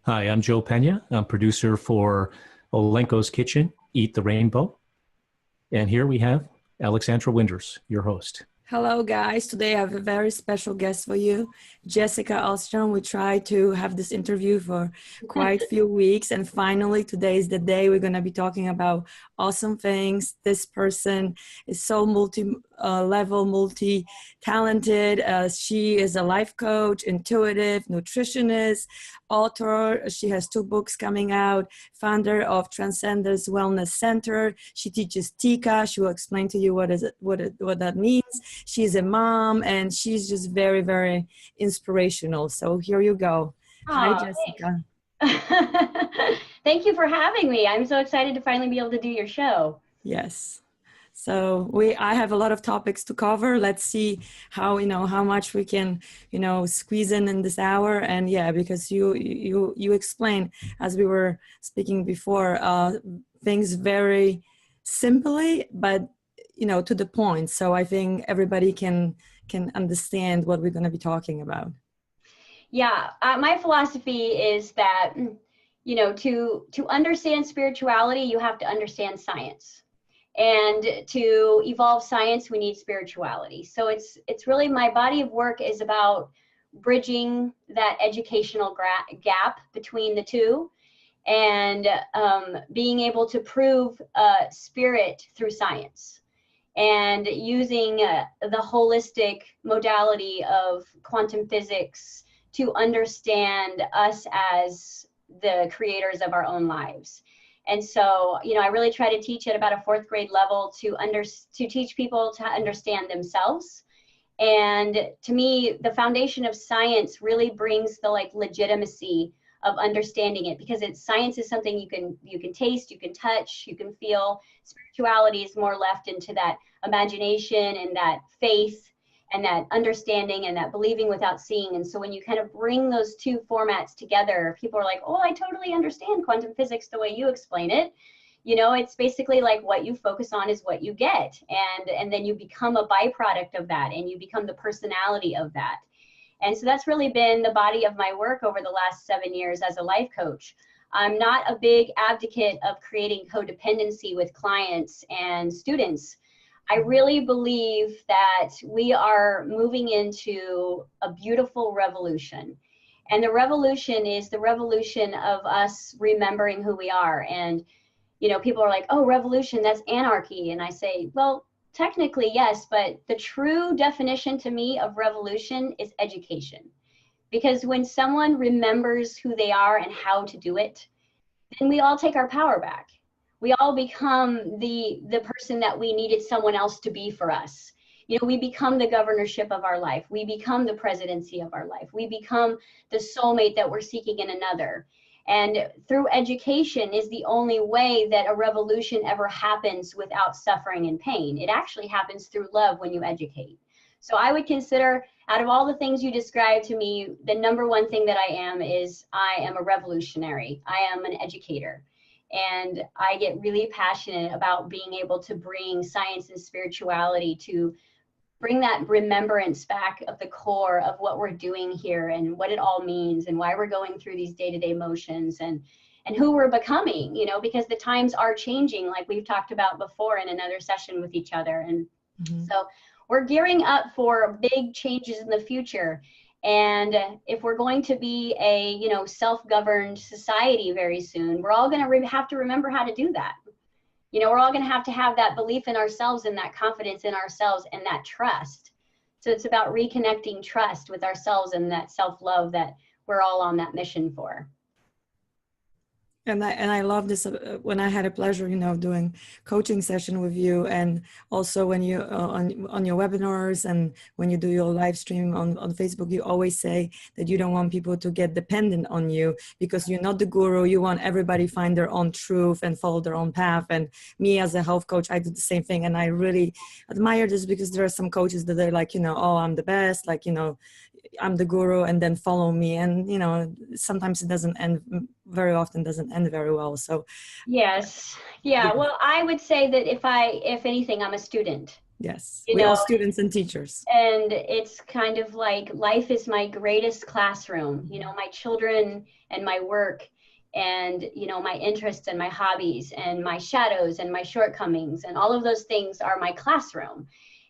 Hi, I'm Joe Pena. I'm producer for Olenko's Kitchen, Eat the Rainbow. And here we have Alexandra Winders, your host. Hello, guys. Today I have a very special guest for you, Jessica Alstrom. We tried to have this interview for quite a few weeks, and finally today is the day we're going to be talking about awesome things. This person is so multi-level, multi-talented. She is a life coach, intuitive, nutritionist, author. She has 2 books coming out, founder of Transcendence Wellness Center. She teaches Tika. She will explain to you what that means. She's a mom, and she's just very, very inspirational. So here you go. Hi, Jessica. Thank you for having me. I'm so excited to finally be able to do your show. Yes. So I have a lot of topics to cover. Let's see how much we can, squeeze in this hour. And yeah, because you explain, as we were speaking before, things very simply, but to the point. So I think everybody can understand what we're going to be talking about. Yeah, my philosophy is that, to understand spirituality, you have to understand science. And to evolve science, we need spirituality. So it's really, my body of work is about bridging that educational gap between the two, and being able to prove spirit through science, and using the holistic modality of quantum physics to understand us as the creators of our own lives. And so, I really try to teach at about a 4th grade level to teach people to understand themselves. And to me, the foundation of science really brings the legitimacy of understanding it, because science is something you can taste, you can touch, you can feel. Spirituality is more left into that imagination and that faith and that understanding and that believing without seeing. And so when you kind of bring those 2 formats together, people are like, oh, I totally understand quantum physics the way you explain it. It's basically like what you focus on is what you get. And then you become a byproduct of that, and you become the personality of that. And so that's really been the body of my work over the last 7 years as a life coach. I'm not a big advocate of creating codependency with clients and students. I really believe that we are moving into a beautiful revolution. And the revolution is the revolution of us remembering who we are. And, people are like, oh, revolution, that's anarchy. And I say, well, technically, yes, but the true definition to me of revolution is education. Because when someone remembers who they are and how to do it, then we all take our power back. We all become the person that we needed someone else to be for us. We become the governorship of our life. We become the presidency of our life. We become the soulmate that we're seeking in another. And through education is the only way that a revolution ever happens without suffering and pain. It actually happens through love when you educate. So I would consider, out of all the things you described to me, the number one thing that I am a revolutionary. I am an educator. And I get really passionate about being able to bring science and spirituality to bring that remembrance back of the core of what we're doing here and what it all means and why we're going through these day-to-day motions and who we're becoming, because the times are changing, like we've talked about before in another session with each other. And so we're gearing up for big changes in the future. And if we're going to be a, self-governed society very soon, we're all going to have to remember how to do that. We're all going to have that belief in ourselves and that confidence in ourselves and that trust. So it's about reconnecting trust with ourselves and that self-love that we're all on that mission for. And I love this when I had a pleasure, doing coaching session with you, and also when you on your webinars and when you do your live stream on Facebook, you always say that you don't want people to get dependent on you because you're not the guru. You want everybody find their own truth and follow their own path. And me as a health coach, I do the same thing. And I really admire this because there are some coaches that are like, oh, I'm the best, I'm the guru, and then follow me. And, sometimes it doesn't end, very often doesn't end very well. So yes. Yeah. Well, I would say that if anything, I'm a student. Yes, You we know, all students and teachers. and it's kind of like life is my greatest classroom. You know, my children and my work and, you know, my interests and my hobbies and my shadows and my shortcomings and all of those things are my classroom.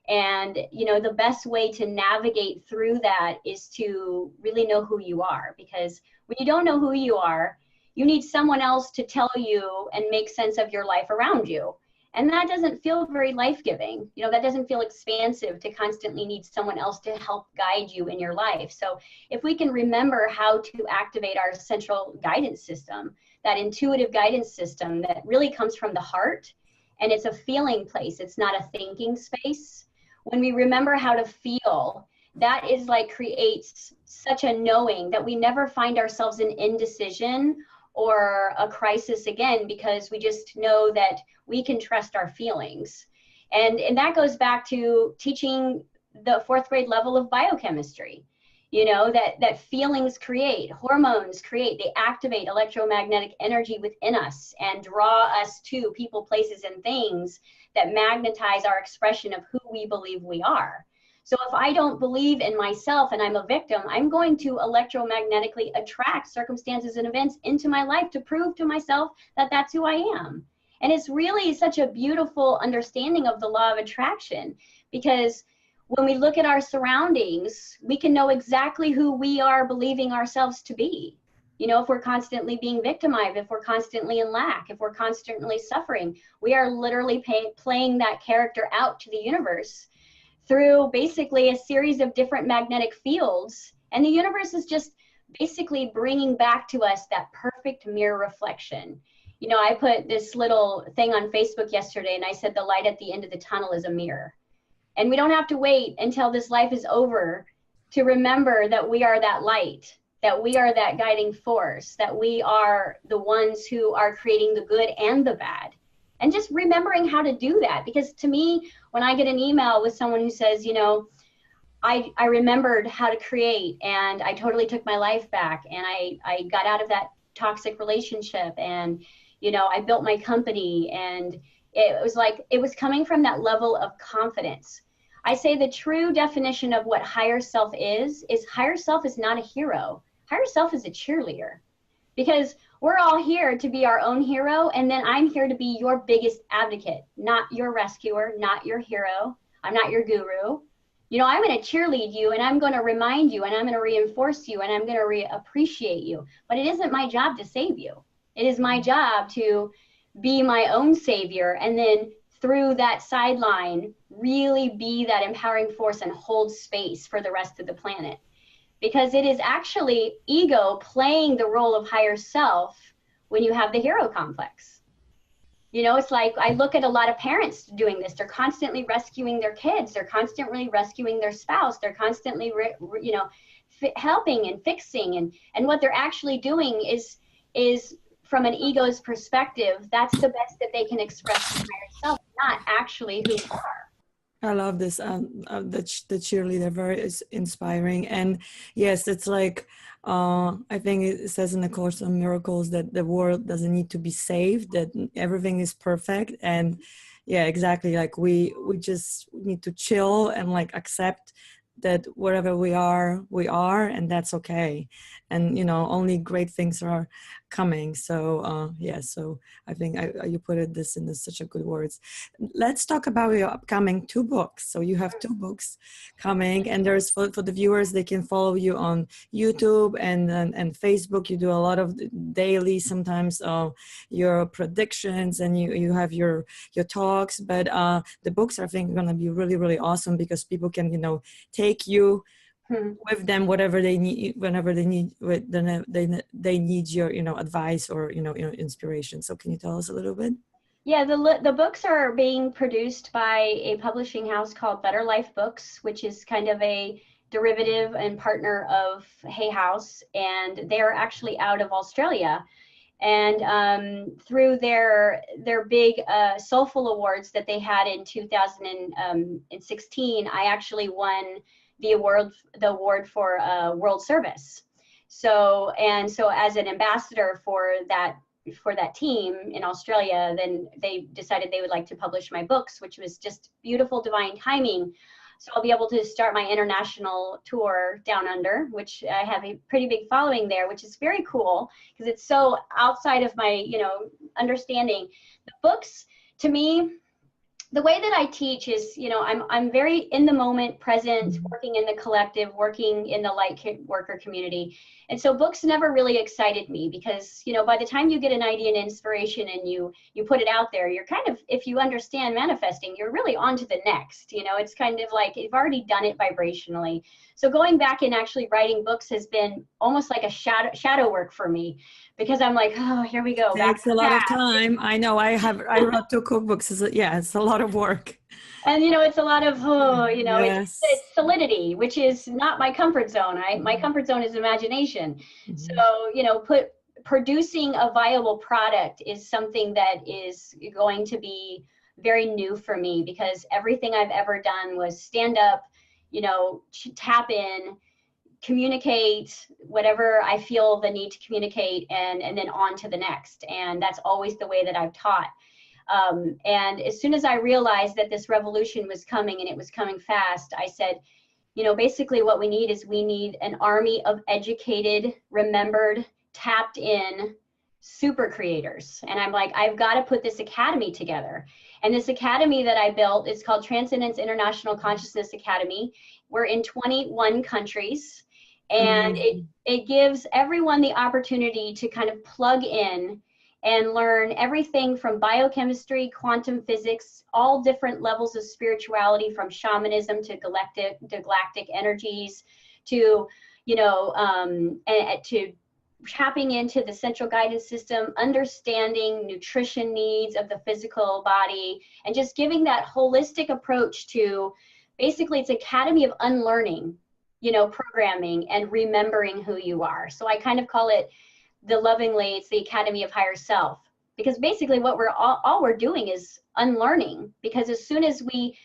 And, you know, the best way to navigate through that is to really know who you are, because when you don't know who you are, you need someone else to tell you and make sense of your life around you. And that doesn't feel very life-giving. You know, that doesn't feel expansive to constantly need someone else to help guide you in your life. So if we can remember how to activate our central guidance system, that intuitive guidance system that really comes from the heart, and it's a feeling place, it's not a thinking space. When we remember how to feel, that is like creates such a knowing that we never find ourselves in indecision or a crisis again, because we just know that we can trust our feelings. And that goes back to teaching the 4th grade level of biochemistry, you know, that feelings create, hormones create, they activate electromagnetic energy within us and draw us to people, places, and things that magnetize our expression of who we believe we are. So if I don't believe in myself and I'm a victim, I'm going to electromagnetically attract circumstances and events into my life to prove to myself that that's who I am. And it's really such a beautiful understanding of the law of attraction, because when we look at our surroundings, we can know exactly who we are believing ourselves to be. You know, if we're constantly being victimized, if we're constantly in lack, if we're constantly suffering, we are literally playing that character out to the universe through basically a series of different magnetic fields. And the universe is just basically bringing back to us that perfect mirror reflection. You know, I put this little thing on Facebook yesterday and I said the light at the end of the tunnel is a mirror. And we don't have to wait until this life is over to remember that we are that light, that we are that guiding force, that we are the ones who are creating the good and the bad. And just remembering how to do that, because to me, when I get an email with someone who says, you know, I remembered how to create and I totally took my life back and I got out of that toxic relationship and, you know, I built my company, and it was like, it was coming from that level of confidence. I say the true definition of what higher self is higher self is not a hero. Higher self is a cheerleader. Because we're all here to be our own hero, and then I'm here to be your biggest advocate, not your rescuer, not your hero. I'm not your guru. You know, I'm going to cheerlead you, and I'm going to remind you, and I'm going to reinforce you, and I'm going to appreciate you. But it isn't my job to save you. It is my job to be my own savior, and then through that sideline, really be that empowering force and hold space for the rest of the planet. Because it is actually ego playing the role of higher self when you have the hero complex. You know, it's like I look at a lot of parents doing this. They're constantly rescuing their kids. They're constantly rescuing their spouse. They're constantly, you know, helping and fixing. And what they're actually doing is from an ego's perspective, that's the best that they can express their higher self, not actually who they are. I love this. The cheerleader, very inspiring. And yes, it's like, I think it says in the Course of Miracles that the world doesn't need to be saved, that everything is perfect. And yeah, exactly. Like we just need to chill and like accept that wherever we are, and that's okay. And, you know, only great things are coming. So yeah, so I think you put it this in such a good words. Let's talk about your upcoming 2 books. So you have 2 books coming, and there's for the viewers, they can follow you on YouTube and Facebook. You do a lot of daily, sometimes your predictions, and you have your talks, but the books I think are going to be really, really awesome, because people can, you know, take you with them whatever they need, whenever they need, they need your, you know, advice or, you know, inspiration. So can you tell us a little bit? Yeah, the books are being produced by a publishing house called Better Life Books, which is kind of a derivative and partner of Hay House, and they're actually out of Australia. And through their big Soulful Awards that they had in 2016, I actually won the award for world service. So as an ambassador for that for that team in Australia, then they decided they would like to publish my books, which was just beautiful divine timing. So I'll be able to start my international tour down under, which I have a pretty big following there, which is very cool because it's so outside of my, understanding. The books, to me, the way that I teach is, I'm very in the moment, present, working in the collective, working in the light worker community. And so books never really excited me because, by the time you get an idea and inspiration and you put it out there, you're kind of, if you understand manifesting, you're really on to the next. It's kind of like you've already done it vibrationally. So going back and actually writing books has been almost like a shadow work for me, because I'm like, oh, here we go. Takes a lot of time. I know. I wrote 2 cookbooks. It's a lot of work. And it's a lot of Yes. it's solidity, which is not my comfort zone. My comfort zone is imagination. So producing a viable product is something that is going to be very new for me, because everything I've ever done was stand up, tap in, communicate whatever I feel the need to communicate, and then on to the next. And that's always the way that I've taught. And as soon as I realized that this revolution was coming and it was coming fast, I said, basically what we need an army of educated, remembered, tapped in super creators. And I'm like, I've got to put this academy together. And this academy that I built is called Transcendence International Consciousness Academy. We're in 21 countries. And it gives everyone the opportunity to kind of plug in and learn everything from biochemistry, quantum physics, all different levels of spirituality, from shamanism to galactic energies, to, to tapping into the central guidance system, understanding nutrition needs of the physical body, and just giving that holistic approach to, basically, it's Academy of Unlearning, programming and remembering who you are. So I kind of call it it's the Academy of Higher Self, because basically what all we're doing is unlearning. Because as soon as we,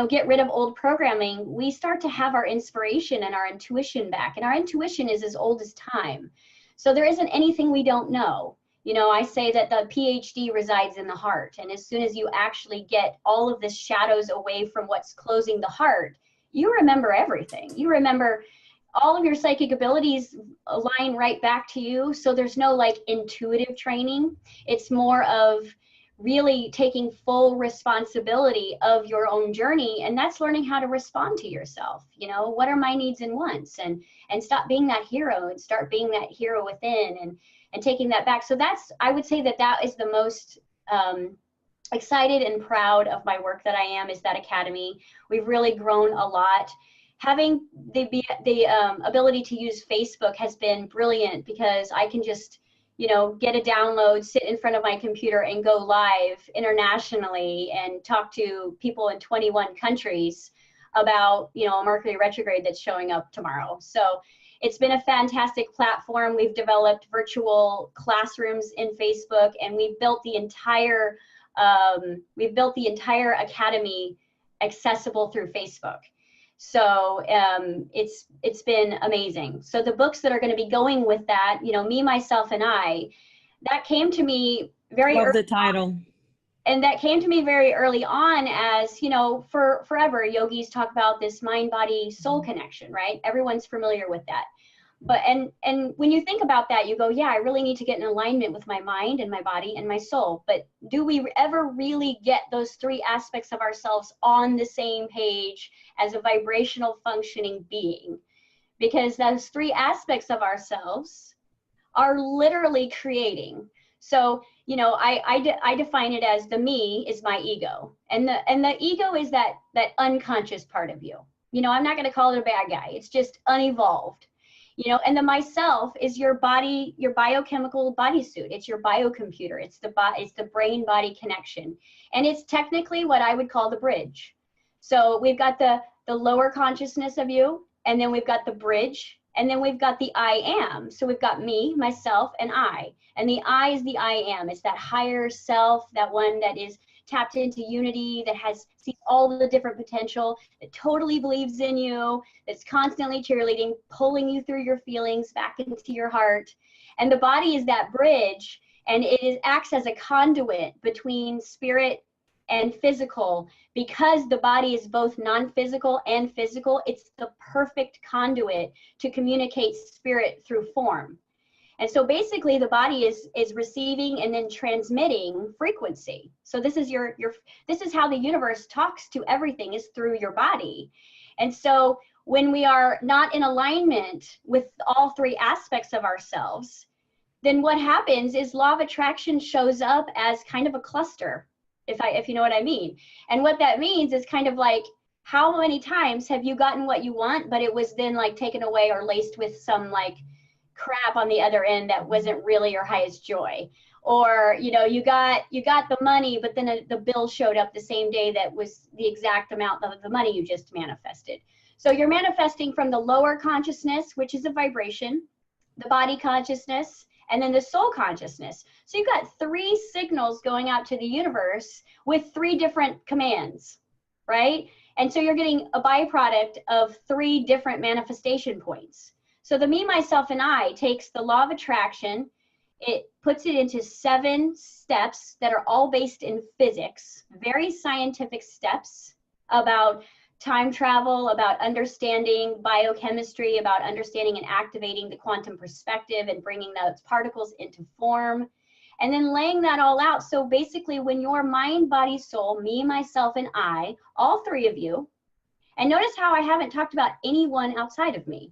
get rid of old programming, we start to have our inspiration and our intuition back. And our intuition is as old as time. So there isn't anything we don't know. I say that the PhD resides in the heart. And as soon as you actually get all of the shadows away from what's closing the heart, you remember everything. You remember all of your psychic abilities align right back to you. So there's no intuitive training. It's more of really taking full responsibility of your own journey. And that's learning how to respond to yourself. What are my needs and wants, and stop being that hero and start being that hero within, and taking that back. So I would say that is the most excited and proud of my work that I am, is that academy. We've really grown a lot. Having the ability to use Facebook has been brilliant, because I can just, get a download, sit in front of my computer and go live internationally and talk to people in 21 countries about, a Mercury retrograde that's showing up tomorrow. So it's been a fantastic platform. We've developed virtual classrooms in Facebook, and we've built the entire academy accessible through Facebook. So it's been amazing. So the books that are going to be going with that, Me, Myself, and I, that came to me very early. Love the title. And that came to me very early on, as, for forever, yogis talk about this mind, body, soul connection, right? Everyone's familiar with that. But, and when you think about that, you go, yeah, I really need to get in alignment with my mind and my body and my soul. But do we ever really get those 3 aspects of ourselves on the same page as a vibrational functioning being? Because those 3 aspects of ourselves are literally creating. So, I define it as the me is my ego. And the ego is that unconscious part of you. I'm not going to call it a bad guy. It's just unevolved. And the myself is your body, your biochemical bodysuit. It's your biocomputer. It's the brain body connection. And it's technically what I would call the bridge. So we've got the lower consciousness of you, and then we've got the bridge, and then we've got the I am. So we've got me, myself, and I. And the I is the I am. It's that higher self, that one that is tapped into unity, that sees all the different potential, that totally believes in you, that's constantly cheerleading, pulling you through your feelings back into your heart. And the body is that bridge. And acts as a conduit between spirit and physical. Because the body is both non-physical and physical, it's the perfect conduit to communicate spirit through form. And so basically the body is receiving and then transmitting frequency. So this is this is how the universe talks to everything, is through your body. And so when we are not in alignment with all three aspects of ourselves, then what happens is law of attraction shows up as kind of a cluster, if you know what I mean. And what that means is kind of like, how many times have you gotten what you want, but it was then like taken away or laced with some like crap on the other end that wasn't really your highest joy? Or, you know, you got the money, but then the bill showed up the same day that was the exact amount of the money you just manifested. So you're manifesting from the lower consciousness, which is a vibration, the body consciousness, and then the soul consciousness. So you've got three signals going out to the universe with three different commands, right? And so you're getting a byproduct of three different manifestation points. So the me, myself, and I takes the law of attraction, it puts it into 7 steps that are all based in physics, very scientific steps about time travel, about understanding biochemistry, about understanding and activating the quantum perspective and bringing those particles into form, and then laying that all out. So basically when your mind, body, soul, me, myself, and I, all three of you, and notice how I haven't talked about anyone outside of me.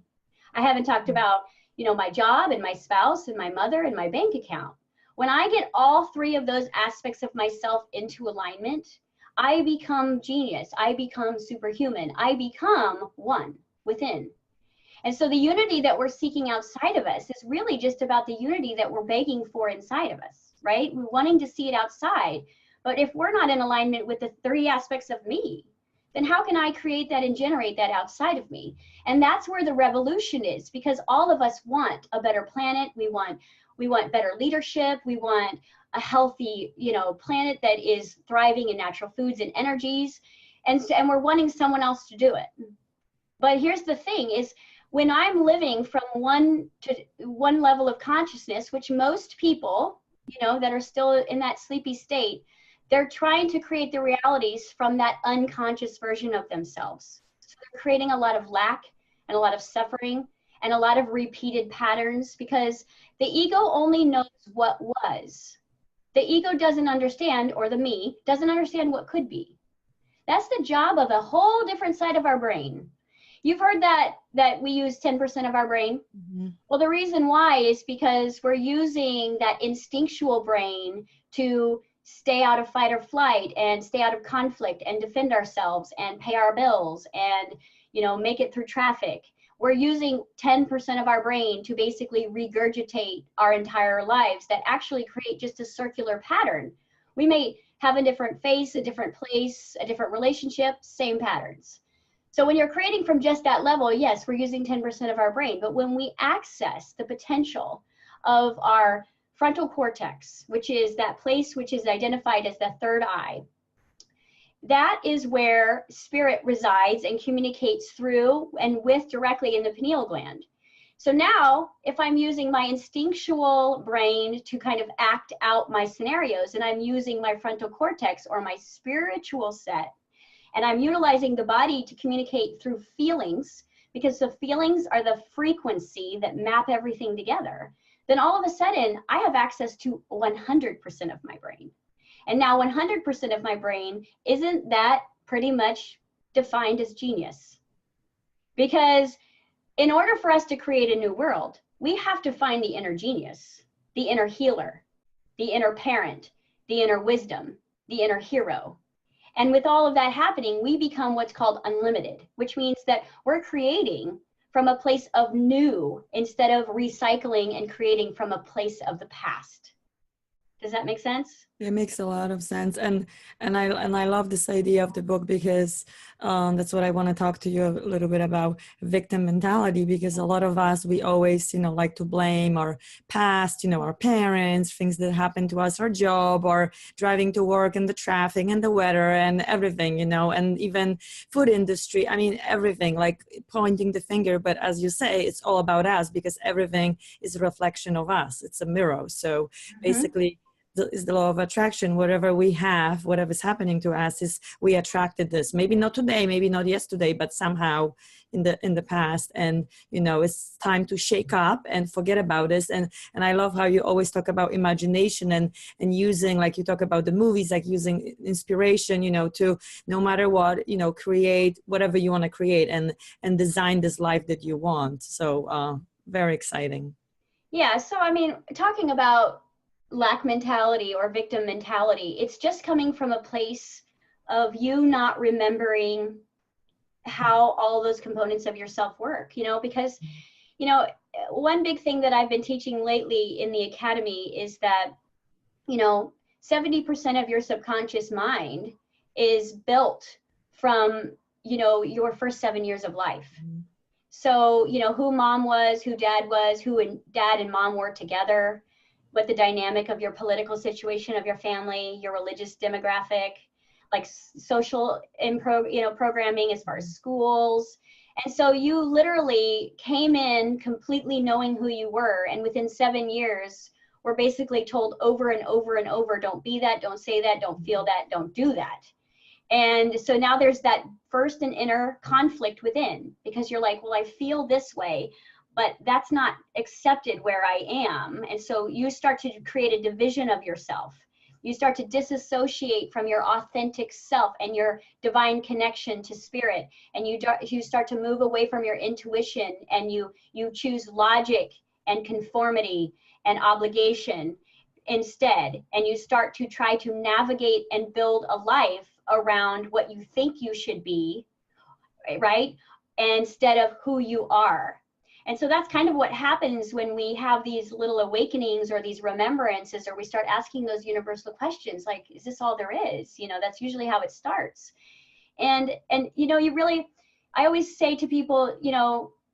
I haven't talked about, you know, my job and my spouse and my mother and my bank account. When I get all three of those aspects of myself into alignment, I become genius. I become superhuman. I become one within. And so the unity that we're seeking outside of us is really just about the unity that we're begging for inside of us, right? We're wanting to see it outside. But if we're not in alignment with the 3 aspects of me, then how can I create that and generate that outside of me? And that's where the revolution is, because all of us want a better planet. We want better leadership. We want a healthy, you know, planet that is thriving in natural foods and energies. And we're wanting someone else to do it. But here's the thing is, when I'm living from one level of consciousness, which most people, you know, that are still in that sleepy state, they're trying to create the realities from that unconscious version of themselves. So they're creating a lot of lack and a lot of suffering and a lot of repeated patterns, because the ego only knows what was. The ego doesn't understand, or the me doesn't understand what could be. That's the job of a whole different side of our brain. You've heard that we use 10% of our brain. Mm-hmm. Well, the reason why is because we're using that instinctual brain to stay out of fight or flight and stay out of conflict and defend ourselves and pay our bills and, you know, make it through traffic. We're using 10% of our brain to basically regurgitate our entire lives that actually create just a circular pattern. We may have a different face, a different place, a different relationship, same patterns. So when you're creating from just that level, yes, we're using 10% of our brain. But when we access the potential of our frontal cortex, which is that place which is identified as the third eye, that is where spirit resides and communicates through and with directly in the pineal gland. So now, if I'm using my instinctual brain to kind of act out my scenarios, and I'm using my frontal cortex or my spiritual set, and I'm utilizing the body to communicate through feelings, because the feelings are the frequency that map everything together, then all of a sudden I have access to 100% of my brain. And now 100% of my brain, isn't that pretty much defined as genius? Because in order for us to create a new world, we have to find the inner genius, the inner healer, the inner parent, the inner wisdom, the inner hero. And with all of that happening, we become what's called unlimited, which means that we're creating from a place of new instead of recycling and creating from a place of the past. Does that make sense? It makes a lot of sense, and I love this idea of the book because that's what I want to talk to you a little bit about, victim mentality. Because a lot of us, we always, like to blame our past, our parents, things that happened to us, our job, or driving to work, and the traffic, and the weather, and everything, and even food industry. I mean, everything, like pointing the finger. But as you say, it's all about us because everything is a reflection of us. It's a mirror. So basically, is the law of attraction. Whatever we have, whatever's happening to us, is we attracted this. Maybe not today, maybe not yesterday, but somehow in the past. And it's time to shake up and forget about this. And I love how you always talk about imagination and using, like you talk about the movies, like using inspiration, to no matter what, create whatever you want to create and design this life that you want. So very exciting. Yeah. So I mean, talking about lack mentality or victim mentality, it's just coming from a place of you not remembering how all those components of yourself work, because one big thing that I've been teaching lately in the academy is that 70% of your subconscious mind is built from your first 7 years of life. So who mom was, who dad was, who dad and mom were together, what the dynamic of your political situation of your family, your religious demographic, like social programming as far as schools. And so you literally came in completely knowing who you were, and within 7 years were basically told over and over and over, don't be that, don't say that, don't feel that, don't do that. And so now there's that first and inner conflict within, because you're like, well, I feel this way, but that's not accepted where I am. And so you start to create a division of yourself. You start to disassociate from your authentic self and your divine connection to spirit. And you start to move away from your intuition, and you choose logic and conformity and obligation instead. And you start to try to navigate and build a life around what you think you should be, right? Instead of who you are. And so that's kind of what happens when we have these little awakenings or these remembrances, or we start asking those universal questions like, is this all there is? That's usually how it starts. And I always say to people,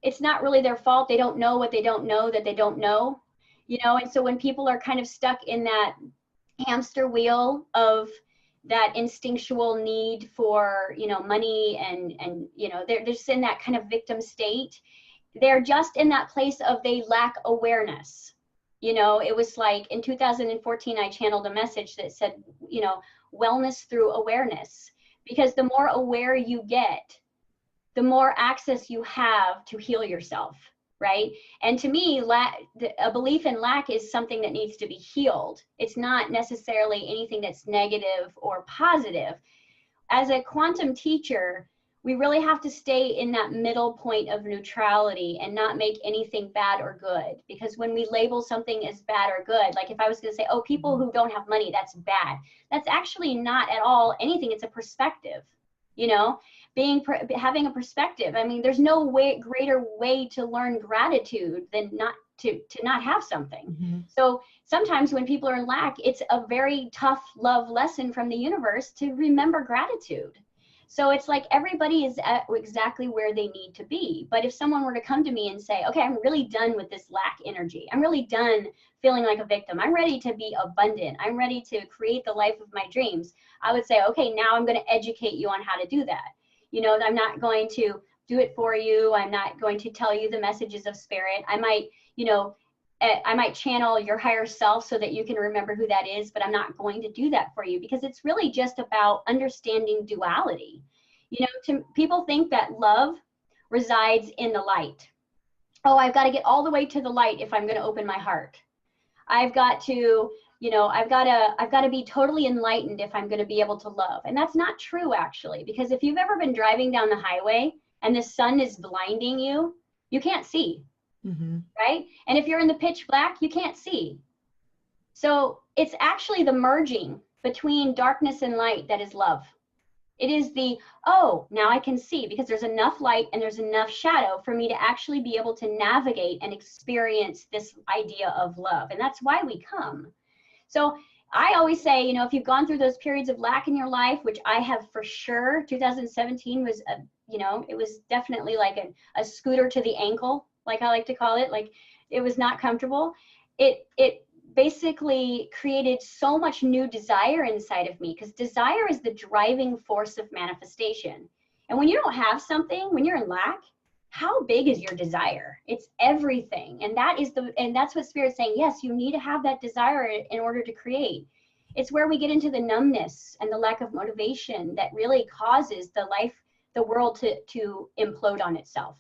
it's not really their fault. They don't know what they don't know that they don't know, and so when people are kind of stuck in that hamster wheel of that instinctual need for, money and they're just in that kind of victim state. They're just in that place of they lack awareness. It was like in 2014, I channeled a message that said, wellness through awareness, because the more aware you get, the more access you have to heal yourself, right? And to me, a belief in lack is something that needs to be healed. It's not necessarily anything that's negative or positive. As a quantum teacher, we really have to stay in that middle point of neutrality and not make anything bad or good. Because when we label something as bad or good, like if I was going to say, oh, people who don't have money, that's bad. That's actually not at all anything. It's a perspective, having a perspective. I mean, there's no greater way to learn gratitude than not to not have something. Mm-hmm. So sometimes when people are in lack, it's a very tough love lesson from the universe to remember gratitude. So it's like everybody is at exactly where they need to be. But if someone were to come to me and say, okay, I'm really done with this lack energy. I'm really done feeling like a victim. I'm ready to be abundant. I'm ready to create the life of my dreams. I would say, okay, now I'm going to educate you on how to do that. I'm not going to do it for you. I'm not going to tell you the messages of spirit. I might channel your higher self so that you can remember who that is, but I'm not going to do that for you, because it's really just about understanding duality. People think that love resides in the light. Oh, I've got to get all the way to the light if I'm going to open my heart. I've got to be totally enlightened if I'm going to be able to love. And that's not true, actually, because if you've ever been driving down the highway and the sun is blinding you, you can't see. Mm-hmm. Right? And if you're in the pitch black, you can't see. So it's actually the merging between darkness and light that is love. It is now I can see, because there's enough light and there's enough shadow for me to actually be able to navigate and experience this idea of love. And that's why we come. So I always say, you know, if you've gone through those periods of lack in your life, which I have for sure, 2017 was a, you know, it was definitely like a scooter to the ankle, like I like to call it. Like, it was not comfortable. It basically created so much new desire inside of me, because desire is the driving force of manifestation. And when you don't have something, when you're in lack, how big is your desire? It's everything. And that's what Spirit's saying. Yes, you need to have that desire in order to create. It's where we get into the numbness and the lack of motivation that really causes the world to implode on itself.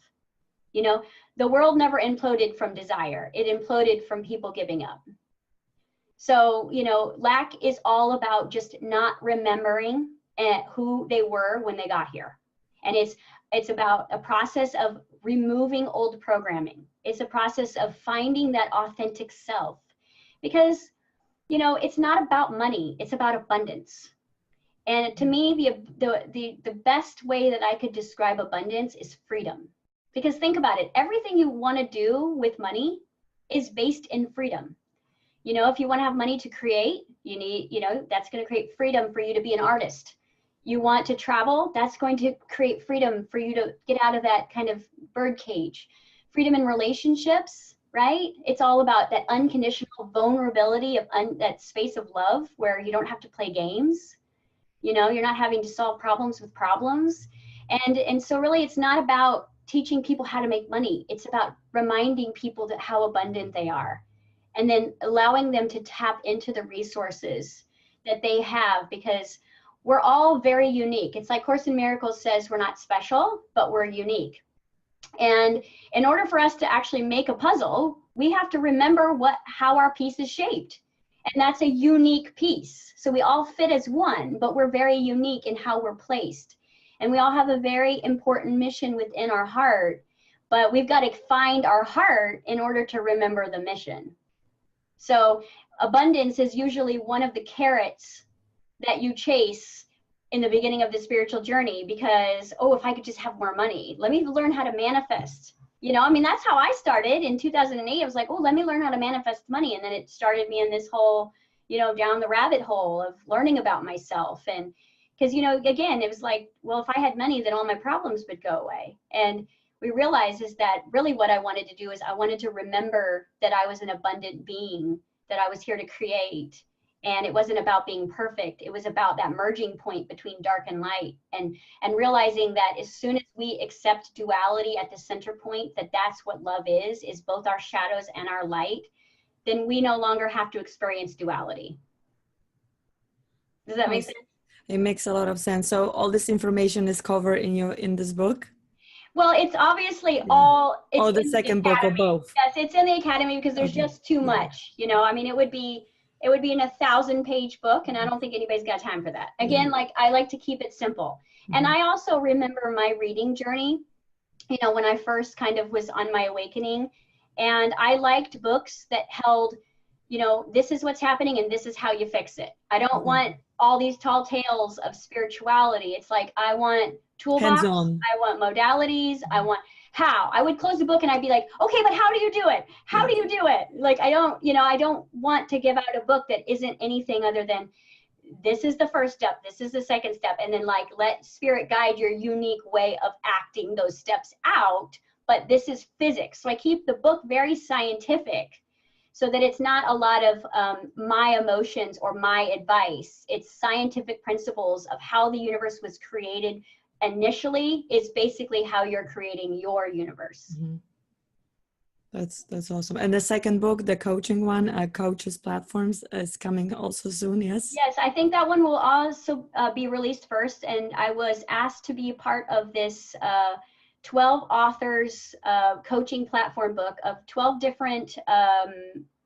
You know, the world never imploded from desire. It imploded from people giving up. So, you know, lack is all about just not remembering who they were when they got here. And it's about a process of removing old programming. It's a process of finding that authentic self, because, you know, it's not about money, it's about abundance. And to me, the best way that I could describe abundance is freedom. Because think about it, everything you want to do with money is based in freedom. You know, if you want to have money to create, you need, you know, that's going to create freedom for you to be an artist. You want to travel, that's going to create freedom for you to get out of that kind of bird cage. Freedom in relationships, right? It's all about that unconditional vulnerability of that space of love where you don't have to play games. You know, you're not having to solve problems with problems. And so really it's not about teaching people how to make money. It's about reminding people that how abundant they are, and then allowing them to tap into the resources that they have, because we're all very unique. It's like Course in Miracles says, we're not special, but we're unique. And in order for us to actually make a puzzle, we have to remember how our piece is shaped. And that's a unique piece. So we all fit as one, but we're very unique in how we're placed. And we all have a very important mission within our heart, but we've got to find our heart in order to remember the mission. So abundance is usually one of the carrots that you chase in the beginning of the spiritual journey, because, oh, if I could just have more money, let me learn how to manifest. You know, I mean, that's how I started in 2008. I was like, oh, let me learn how to manifest money. And then it started me in this whole, you know, down the rabbit hole of learning about myself. And because, you know, again, it was like, well, if I had money, then all my problems would go away. And we realized is that really what I wanted to do is I wanted to remember that I was an abundant being, that I was here to create. And it wasn't about being perfect. It was about that merging point between dark and light, and realizing that as soon as we accept duality at the center point, that's what love is both our shadows and our light, then we no longer have to experience duality. Does that make sense? It makes a lot of sense. So all this information is covered in this book? Well, it's obviously all. It's the second book or both? Yes, it's in the academy because there's just too much. You know, I mean, it would be in a 1,000-page book, and I don't think anybody's got time for that. Again, like I like to keep it simple. And I also remember my reading journey, you know, when I first kind of was on my awakening, and I liked books that held, you know, this is what's happening and this is how you fix it. I don't want all these tall tales of spirituality. It's like, I want toolbox, I want modalities, I want how. I would close the book and I'd be like, okay, but how do you do it? How do you do it? Like, I don't want to give out a book that isn't anything other than this is the first step, this is the second step, and then like let Spirit guide your unique way of acting those steps out. But this is physics. So I keep the book very scientific so that it's not a lot of my emotions or my advice. It's scientific principles of how the universe was created initially is basically how you're creating your universe. That's awesome. And the second book, the coaching one, Coaches Platforms, is coming also soon, yes? Yes, I think that one will also be released first. And I was asked to be part of this 12 authors coaching platform book of 12 different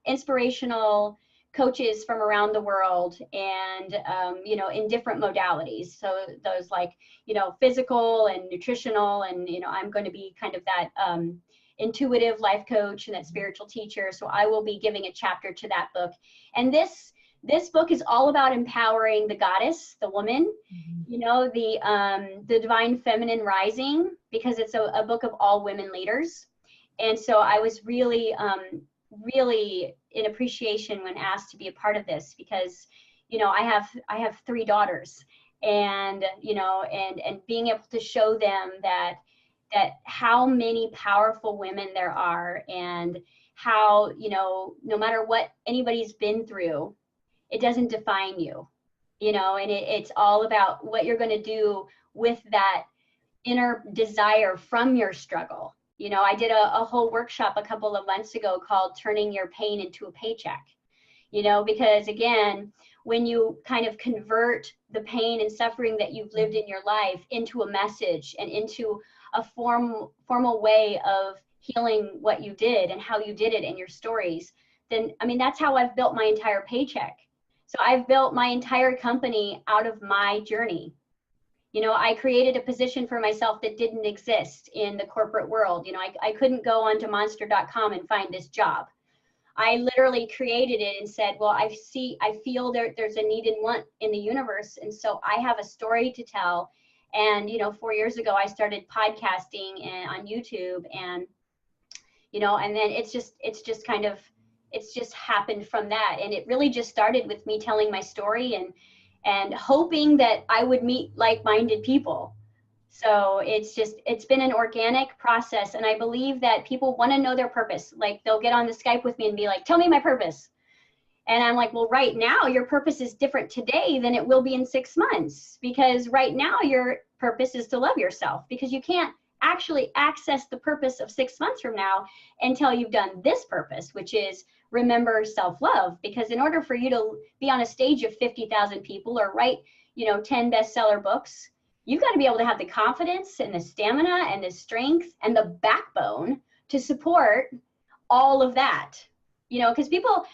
inspirational coaches from around the world, and you know, in different modalities. So those like, you know, physical and nutritional, and you know, I'm going to be kind of that intuitive life coach and that spiritual teacher. So I will be giving a chapter to that book. And this book is all about empowering the goddess, the woman, you know, the divine feminine rising, because it's a book of all women leaders. And so I was really really in appreciation when asked to be a part of this, because, you know, I have 3 daughters, and, you know, and being able to show them that how many powerful women there are, and how, you know, no matter what anybody's been through, it doesn't define you, you know, and it's all about what you're going to do with that inner desire from your struggle. You know, I did a whole workshop a couple of months ago called Turning Your Pain into a Paycheck, you know, because again, when you kind of convert the pain and suffering that you've lived in your life into a message and into a formal way of healing what you did and how you did it in your stories, then, I mean, that's how I've built my entire paycheck. So I've built my entire company out of my journey. You know, I created a position for myself that didn't exist in the corporate world. You know, I couldn't go onto monster.com and find this job. I literally created it and said, well, I feel there's a need and want in the universe. And so I have a story to tell. And, you know, 4 years ago, I started podcasting on YouTube, and, you know, and then it's just happened from that. And it really just started with me telling my story and hoping that I would meet like-minded people. So it's been an organic process. And I believe that people want to know their purpose. Like, they'll get on the Skype with me and be like, tell me my purpose. And I'm like, well, right now your purpose is different today than it will be in 6 months, because right now your purpose is to love yourself, because you can't actually access the purpose of 6 months from now until you've done this purpose, which is remember self-love. Because in order for you to be on a stage of 50,000 people or write, you know, 10 bestseller books, you've got to be able to have the confidence and the stamina and the strength and the backbone to support all of that. You know, because people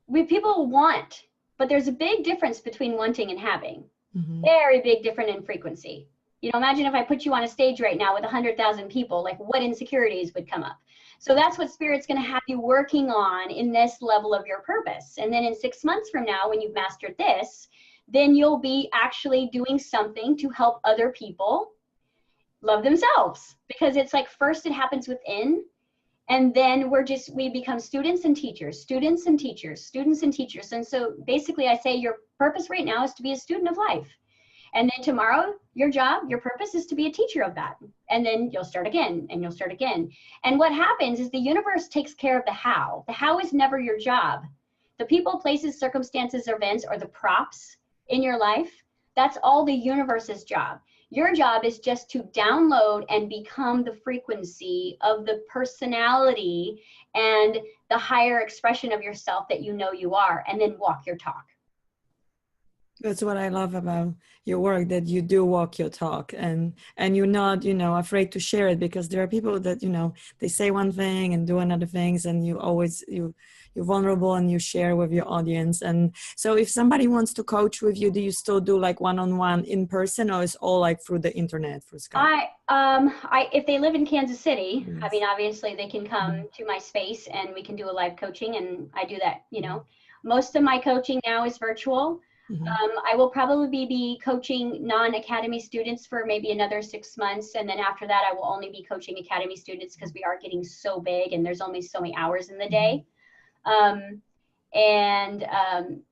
want, but there's a big difference between wanting and having. Mm-hmm. Very big difference in frequency. You know, imagine if I put you on a stage right now with 100,000 people, like what insecurities would come up. So that's what Spirit's going to have you working on in this level of your purpose. And then in 6 months from now, when you've mastered this, then you'll be actually doing something to help other people love themselves. Because it's like, first it happens within, and then we become students and teachers, students and teachers, students and teachers. And so basically I say your purpose right now is to be a student of life. And then tomorrow, your job, your purpose is to be a teacher of that. And then you'll start again, and you'll start again. And what happens is the universe takes care of the how. The how is never your job. The people, places, circumstances, events, or the props in your life, that's all the universe's job. Your job is just to download and become the frequency of the personality and the higher expression of yourself that you know you are, and then walk your talk. That's what I love about your work, that you do walk your talk, and you're not, you know, afraid to share it, because there are people that, you know, they say one thing and do another things, and you're vulnerable and you share with your audience. And so if somebody wants to coach with you, do you still do like one-on-one in person, or is all like through the internet, for Skype? If they live in Kansas City, yes. I mean, obviously they can come to my space and we can do a live coaching, and I do that, you know. Most of my coaching now is virtual. Mm-hmm. I will probably be coaching non-academy students for maybe another 6 months. And then after that, I will only be coaching academy students, because we are getting so big and there's only so many hours in the day.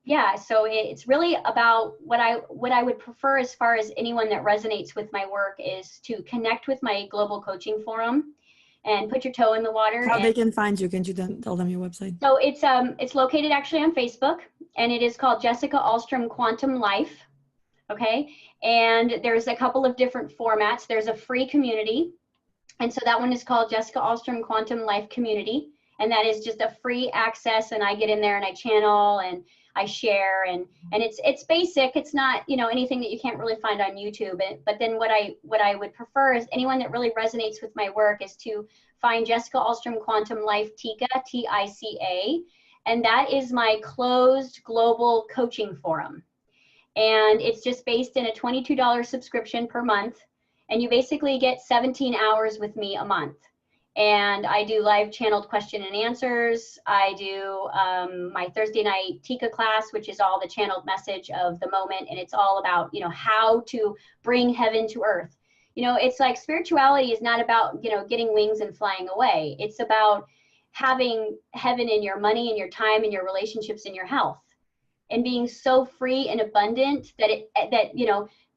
Yeah, so it's really about what I would prefer, as far as anyone that resonates with my work, is to connect with my global coaching forum and put your toe in the water. How they can find you? Can you tell them your website? So it's located actually on Facebook, and it is called Jessica Alstrom Quantum Life. Okay, and there's a couple of different formats. There's a free community, and so that one is called Jessica Alstrom Quantum Life Community, and that is just a free access, and I get in there and I channel and I share, and it's basic. It's not, you know, anything that you can't really find on YouTube. But then what I would prefer is anyone that really resonates with my work is to find Jessica Alstrom Quantum Life Tica, Tica, and that is my closed global coaching forum. And it's just based in a $22 subscription per month, and you basically get 17 hours with me a month. And I do live channeled question and answers. I do my Thursday night Tika class, which is all the channeled message of the moment. And it's all about, you know, how to bring heaven to earth. You know, it's like spirituality is not about, you know, getting wings and flying away. It's about having heaven in your money and your time and your relationships and your health, and being so free and abundant that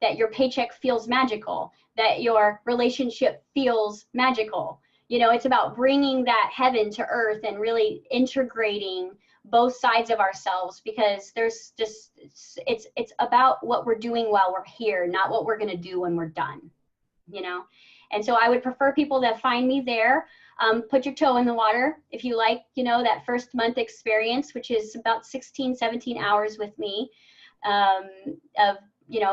that your paycheck feels magical, that your relationship feels magical. It's about bringing that heaven to earth and really integrating both sides of ourselves, because there's just, it's about what we're doing while we're here, not what we're going to do when we're done, And so I would prefer people that find me there. Put your toe in the water if you like, that first month experience, which is about 16, 17 hours with me, of,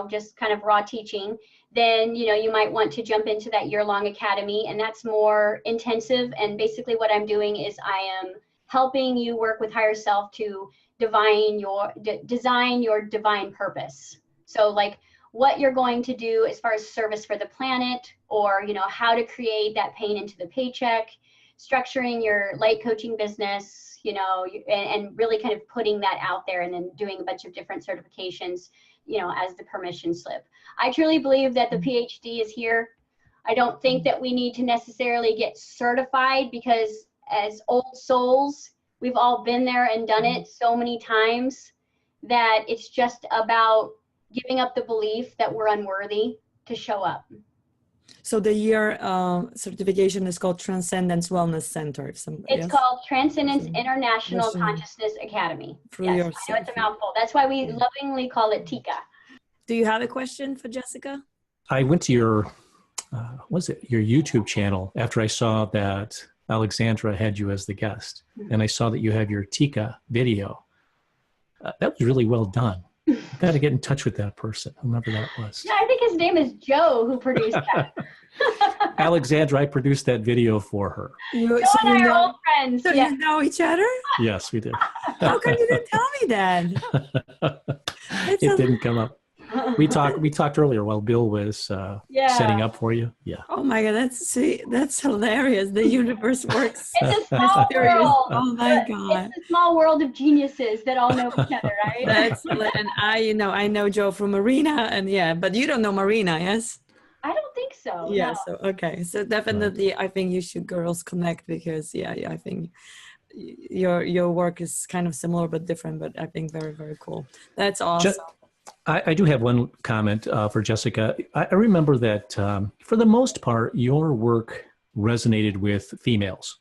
just kind of raw teaching. Then, you might want to jump into that year-long academy, and that's more intensive. And basically what I'm doing is I am helping you work with higher self to design your divine purpose. So like what you're going to do as far as service for the planet, or, how to create that pain into the paycheck, structuring your light coaching business, and really kind of putting that out there, and then doing a bunch of different certifications, as the permission slip. I truly believe that the PhD is here. I don't think that we need to necessarily get certified, because as old souls, we've all been there and done it so many times that it's just about giving up the belief that we're unworthy to show up. So the year certification is called Transcendence Wellness Center. It's called Transcendence International Consciousness Academy. Yes, I know it's a mouthful. That's why we lovingly call it TICA. Do you have a question for Jessica? I went to your YouTube channel after I saw that Alexandra had you as the guest, and I saw that you have your TICA video. That was really well done. I've got to get in touch with that person, whoever that was. Yeah, I think his name is Joe, who produced that. Alexandra, I produced that video for her. Joe and I are old friends. So you know each other? Yes, we do. How come you didn't tell me that? It didn't come up. We talked earlier while Bill was setting up for you. Yeah. Oh my God, that's hilarious. The universe works. It's a small world. Oh my God. It's a small world of geniuses that all know each other, right? And I know Joe from Marina, and but you don't know Marina, yes? I don't think so. Yeah. No. So okay. So definitely, I think you should girls connect, because I think your work is kind of similar but different. But I think very, very cool. That's awesome. I do have one comment for Jessica. I remember that for the most part, your work resonated with females.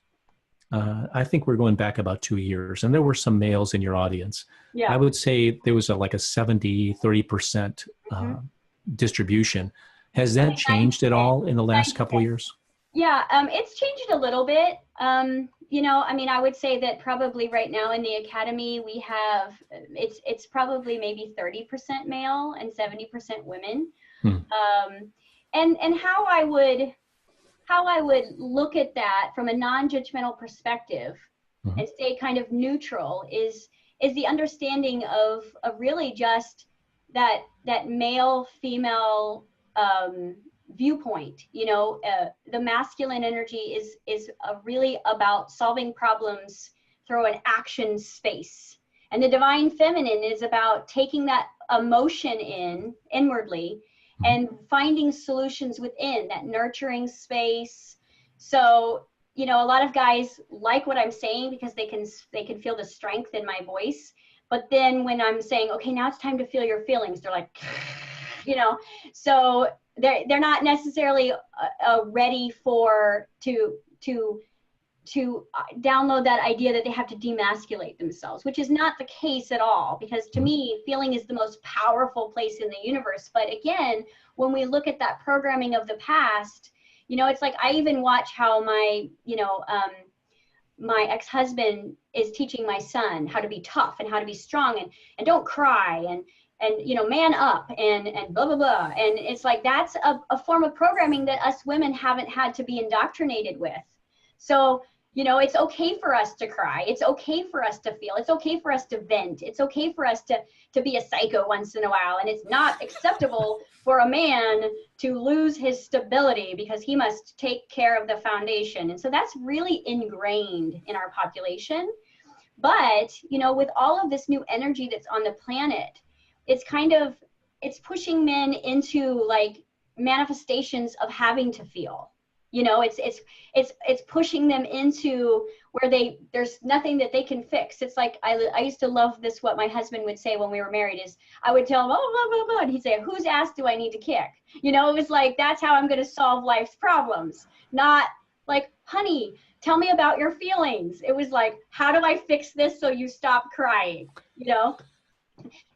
I think we're going back about 2 years, and there were some males in your audience. Yeah. I would say there was like a 70-30% distribution. Has that changed at all in the last couple of years? Yeah, it's changed a little bit. I would say that probably right now in the academy we have, it's probably maybe 30% male and 70% women. And how I would look at that from a non-judgmental perspective and stay kind of neutral is the understanding of really just that male female viewpoint. The masculine energy is really about solving problems through an action space, and the divine feminine is about taking that emotion inwardly and finding solutions within that nurturing space. So a lot of guys like what I'm saying because they can feel the strength in my voice, but then when I'm saying, okay, now it's time to feel your feelings, they're like so they're not necessarily ready to download that idea that they have to demasculate themselves, which is not the case at all, because to me, feeling is the most powerful place in the universe. But again, when we look at that programming of the past, it's like I even watch how my ex-husband is teaching my son how to be tough and how to be strong and don't cry and man up and blah, blah, blah. And it's like, that's a form of programming that us women haven't had to be indoctrinated with. So, it's okay for us to cry. It's okay for us to feel. It's okay for us to vent. It's okay for us to be a psycho once in a while. And it's not acceptable for a man to lose his stability because he must take care of the foundation. And so that's really ingrained in our population. But, with all of this new energy that's on the planet, it's pushing men into like manifestations of having to feel. You know, it's pushing them into where there's nothing that they can fix. It's like, I used to love this, what my husband would say when we were married is, I would tell him, oh, blah, blah, blah, and he'd say, whose ass do I need to kick? You know, it was like, that's how I'm going to solve life's problems. Not like, honey, tell me about your feelings. It was like, how do I fix this so you stop crying? You know?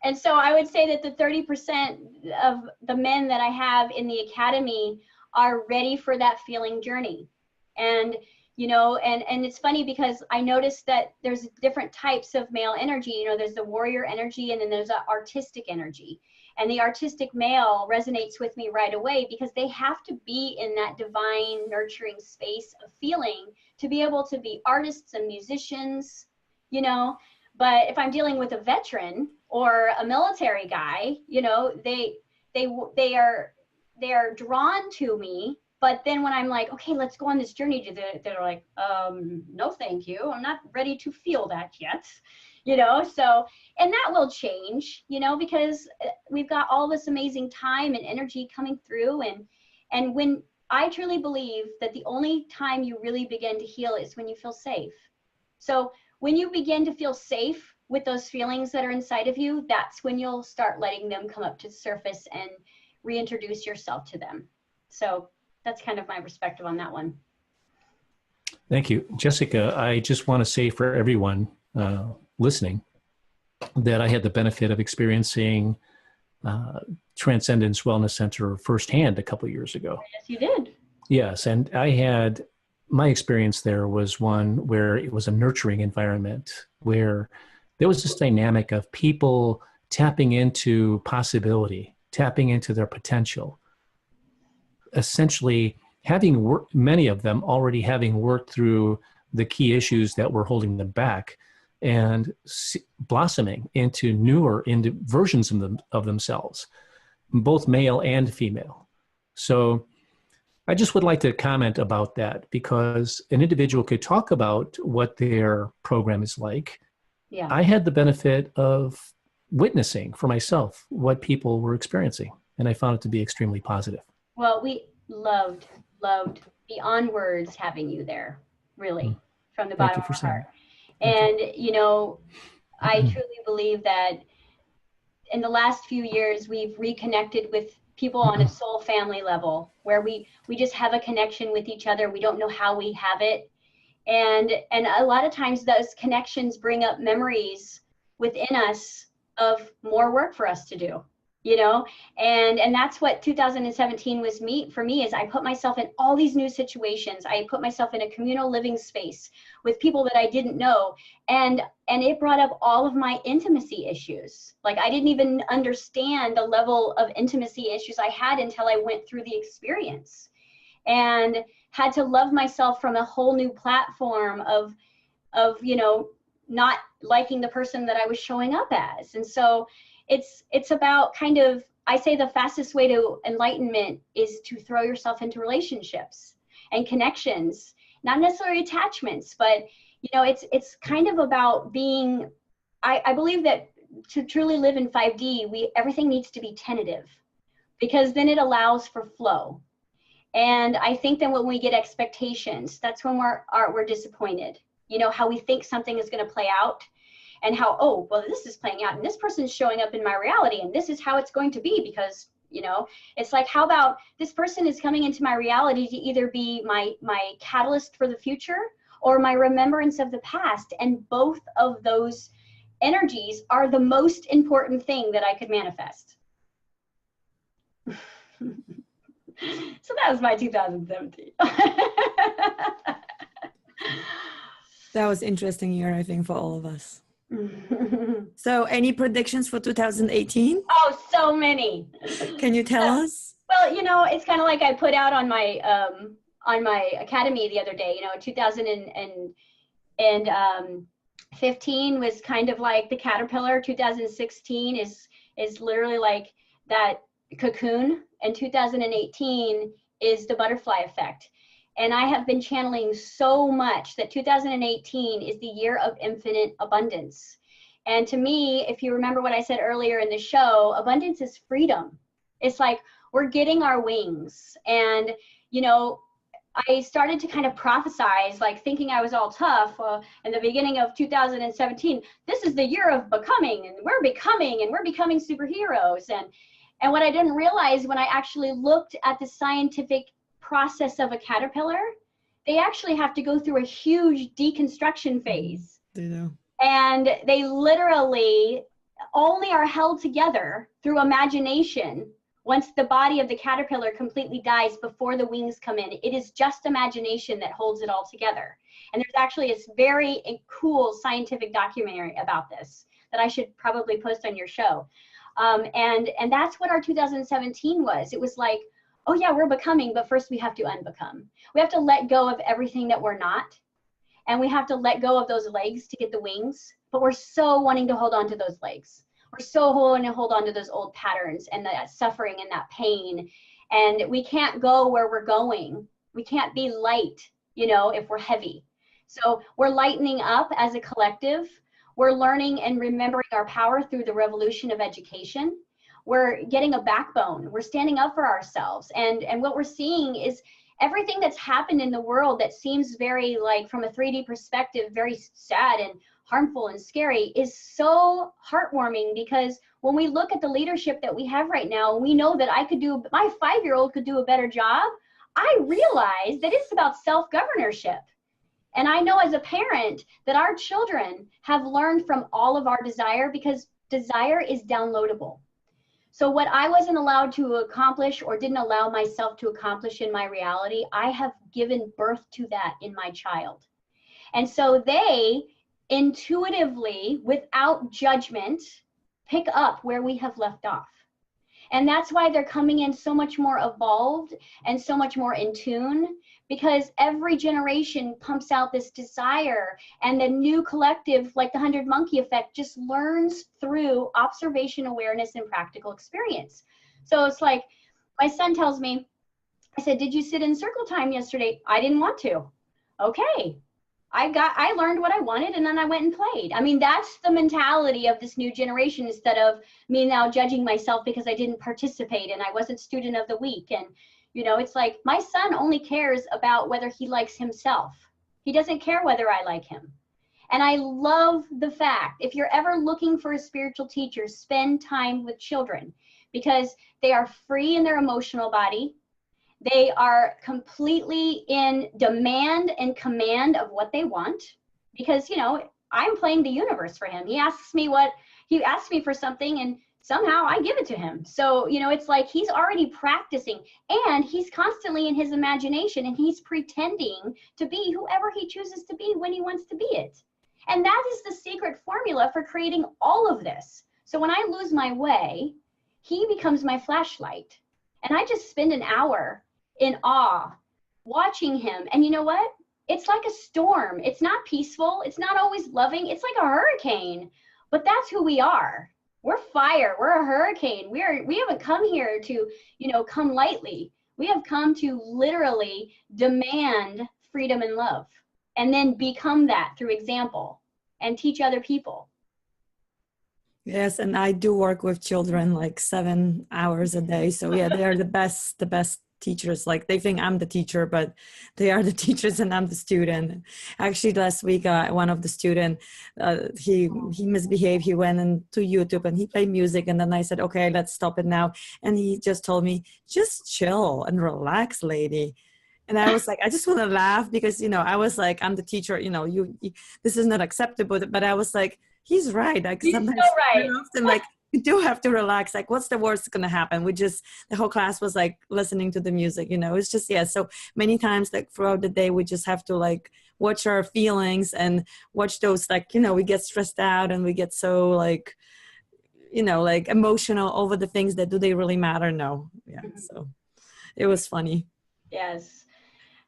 And so I would say that the 30% of the men that I have in the academy are ready for that feeling journey. And, you know, and it's funny because I noticed that there's different types of male energy. You know, there's the warrior energy, and then there's the artistic energy. And the artistic male resonates with me right away because they have to be in that divine nurturing space of feeling to be able to be artists and musicians, you know. But if I'm dealing with a veteran or a military guy, you know, they are drawn to me. But then when I'm like, okay, let's go on this journey, they're like, no, thank you. I'm not ready to feel that yet, you know. So, and that will change, you know, because we've got all this amazing time and energy coming through. And when I truly believe that the only time you really begin to heal is when you feel safe. So when you begin to feel safe with those feelings that are inside of you, that's when you'll start letting them come up to the surface and reintroduce yourself to them. So that's kind of my perspective on that one. Thank you. Jessica, I just want to say for everyone listening that I had the benefit of experiencing Transcendence Wellness Center firsthand a couple of years ago. Yes, you did. Yes, and my experience there was one where it was a nurturing environment where there was this dynamic of people tapping into possibility, tapping into their potential, essentially having worked, many of them already having worked through the key issues that were holding them back and blossoming into newer versions of themselves, both male and female. So I just would like to comment about that because an individual could talk about what their program is like. Yeah. I had the benefit of witnessing for myself what people were experiencing, and I found it to be extremely positive. Well, we loved beyond words having you there, really, from the bottom of our heart. And, you know, I truly believe that in the last few years, we've reconnected with people on a soul family level where we just have a connection with each other. We don't know how we have it. And a lot of times those connections bring up memories within us of more work for us to do, you know, and that's what 2017 was for me is I put myself in all these new situations. I put myself in a communal living space with people that I didn't know. And it brought up all of my intimacy issues. Like I didn't even understand the level of intimacy issues I had until I went through the experience and had to love myself from a whole new platform of, you know, not liking the person that I was showing up as. And so it's about kind of, I say the fastest way to enlightenment is to throw yourself into relationships and connections, not necessarily attachments, but you know, it's kind of about being, I believe that to truly live in 5D, everything needs to be tentative because then it allows for flow. And I think that when we get expectations, that's when we're disappointed. You know, how we think something is going to play out and how, oh, well, this is playing out and this person's showing up in my reality and this is how it's going to be because, you know, it's like, how about this person is coming into my reality to either be my catalyst for the future or my remembrance of the past. And both of those energies are the most important thing that I could manifest. So that was my 2017. That was interesting year, I think, for all of us. So any predictions for 2018? Oh, so many. Can you tell us? Well, you know, it's kind of like I put out on my academy the other day, you know, 2015 was kind of like the caterpillar. 2016 is literally like that cocoon, and 2018 is the butterfly effect. And I have been channeling so much that 2018 is the year of infinite abundance. And to me, if you remember what I said earlier in the show, abundance is freedom. It's like we're getting our wings. And, you know, I started to kind of prophesize, like thinking I was all tough in the beginning of 2017. This is the year of becoming, and we're becoming superheroes. And what I didn't realize when I actually looked at the scientific process of a caterpillar, they actually have to go through a huge deconstruction phase. They do. And they literally only are held together through imagination. Once the body of the caterpillar completely dies before the wings come in, it is just imagination that holds it all together. And there's actually this very cool scientific documentary about this that I should probably post on your show. And that's what our 2017 was. It was like, oh yeah, we're becoming, but first we have to unbecome. We have to let go of everything that we're not. And we have to let go of those legs to get the wings. But we're so wanting to hold on to those legs. We're so wanting to hold on to those old patterns and that suffering and that pain. And we can't go where we're going. We can't be light, if we're heavy. So we're lightening up as a collective. We're learning and remembering our power through the revolution of education. We're getting a backbone. We're standing up for ourselves. And what we're seeing is everything that's happened in the world that seems very, like, from a 3D perspective, very sad and harmful and scary, is so heartwarming, because when we look at the leadership that we have right now, we know that my 5-year-old could do a better job. I realize that it's about self-governorship. And I know as a parent that our children have learned from all of our desire, because desire is downloadable. So what I wasn't allowed to accomplish or didn't allow myself to accomplish in my reality, I have given birth to that in my child. And so they intuitively, without judgment, pick up where we have left off. And that's why they're coming in so much more evolved and so much more in tune, because every generation pumps out this desire, and the new collective, like the 100 monkey effect, just learns through observation, awareness, and practical experience. So it's like, my son tells me, I said, did you sit in circle time yesterday? I didn't want to. Okay. I learned what I wanted, and then I went and played. I mean, that's the mentality of this new generation, instead of me now judging myself because I didn't participate and I wasn't student of the week. And, it's like, my son only cares about whether he likes himself. He doesn't care whether I like him. And I love the fact, if you're ever looking for a spiritual teacher, spend time with children, because they are free in their emotional body. They are completely in demand and command of what they want, because, I'm playing the universe for him. He asks me for something, and somehow I give it to him. So, it's like he's already practicing, and he's constantly in his imagination, and he's pretending to be whoever he chooses to be when he wants to be it. And that is the secret formula for creating all of this. So when I lose my way, he becomes my flashlight. And I just spend an hour in awe watching him. And you know what? It's like a storm. It's not peaceful. It's not always loving. It's like a hurricane. But that's who we are. We're fire. We're a hurricane. We haven't come here to, come lightly. We have come to literally demand freedom and love, and then become that through example and teach other people. Yes, and I do work with children like 7 hours a day. So yeah, they are the best teachers. Like, they think I'm the teacher, but they are the teachers and I'm the student. Actually, last week, one of the student, he misbehaved. He went into YouTube and he played music, and then I said, okay, let's stop it now. And he just told me, just chill and relax, lady. And I was like, I just want to laugh, because, I was like, I'm the teacher, you this is not acceptable. But I was like, he's right. Like, he's sometimes so right. often, like, you do have to relax. Like, what's the worst going to happen? The whole class was like listening to the music, it's just, yeah. So many times, like, throughout the day, we just have to, like, watch our feelings and watch those, like, we get stressed out and we get so, like, like emotional over the things that, do they really matter? No. Yeah. So it was funny. Yes.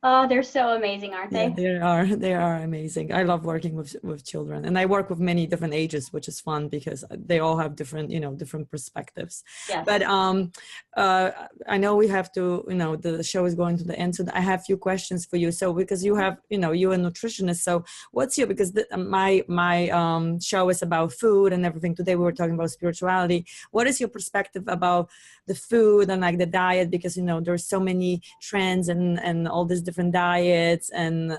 Oh, they're so amazing, aren't they? Yeah, they are amazing. I love working with children, and I work with many different ages, which is fun because they all have different, different perspectives. Yes. But I know we have to, the show is going to the end, so I have a few questions for you. So, because you have, you're a nutritionist, so what's because my show is about food and everything. Today we were talking about spirituality. What is your perspective about the food and, like, the diet? Because, there's so many trends and all these different diets, and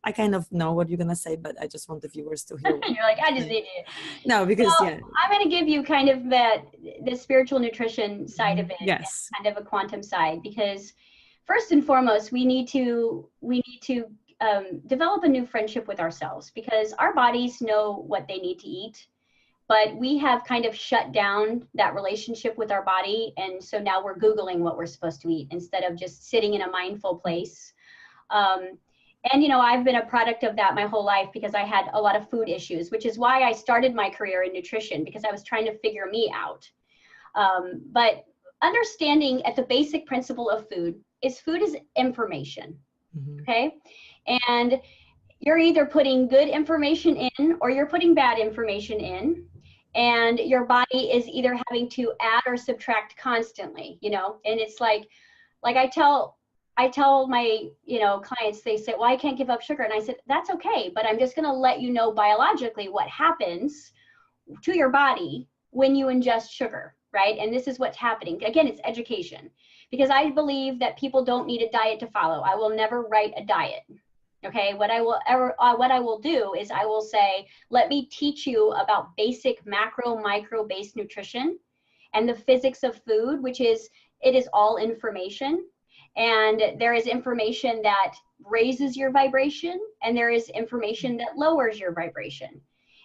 I kind of know what you're gonna say, but I just want the viewers to hear. You're like, I just need it. No, because well, I'm going to give you kind of the spiritual nutrition side of it, yes, and kind of a quantum side, because first and foremost, we need to develop a new friendship with ourselves, because our bodies know what they need to eat, but we have kind of shut down that relationship with our body, and so now we're Googling what we're supposed to eat instead of just sitting in a mindful place. And, you know, I've been a product of that my whole life, because I had a lot of food issues, which is why I started my career in nutrition, because I was trying to figure me out. But understanding at the basic principle of food is information, okay? And you're either putting good information in or you're putting bad information in, and your body is either having to add or subtract constantly, you know? And it's like I tell my, you know, clients, they say, well, I can't give up sugar. And I said, that's okay, but I'm just going to let you know biologically what happens to your body when you ingest sugar, right? And this is what's happening. Again, it's education, because I believe that people don't need a diet to follow. I will never write a diet. Okay, what I will do is I will say, let me teach you about basic macro, micro based nutrition and the physics of food, which is, it is all information. And there is information that raises your vibration, and there is information that lowers your vibration.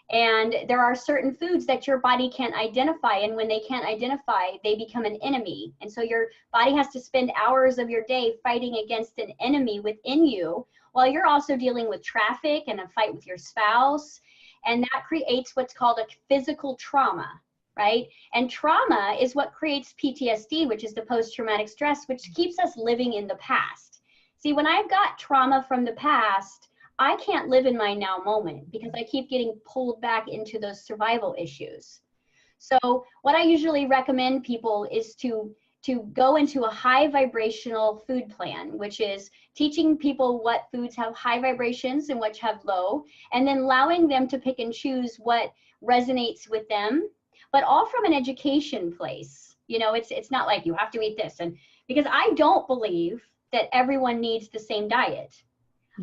And there are certain foods that your body can't identify, and when they can't identify, they become an enemy. And so your body has to spend hours of your day fighting against an enemy within you, while you're also dealing with traffic and a fight with your spouse. And that creates what's called a physical trauma, right? And trauma is what creates PTSD, which is the post-traumatic stress, which keeps us living in the past. See, when I've got trauma from the past, I can't live in my now moment, because I keep getting pulled back into those survival issues. So what I usually recommend people is to go into a high vibrational food plan, which is teaching people what foods have high vibrations and which have low, and then allowing them to pick and choose what resonates with them, but all from an education place. You know, it's not like you have to eat this, and because I don't believe that everyone needs the same diet.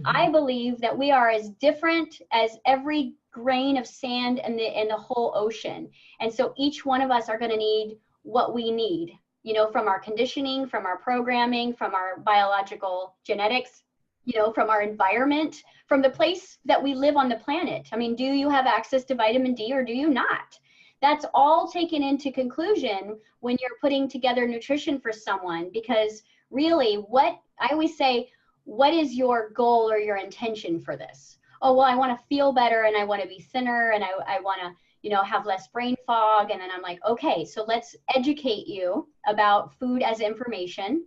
I believe that we are as different as every grain of sand in the whole ocean. And so each one of us are going to need what we need, you know, from our conditioning, from our programming, from our biological genetics, you know, from our environment, from the place that we live on the planet. I mean, do you have access to vitamin D or do you not? That's all taken into conclusion when you're putting together nutrition for someone, because really what I always say, what is your goal or your intention for this? Oh, well, I want to feel better, and I want to be thinner, and I want to, you know, have less brain fog. And then I'm like, okay, so let's educate you about food as information.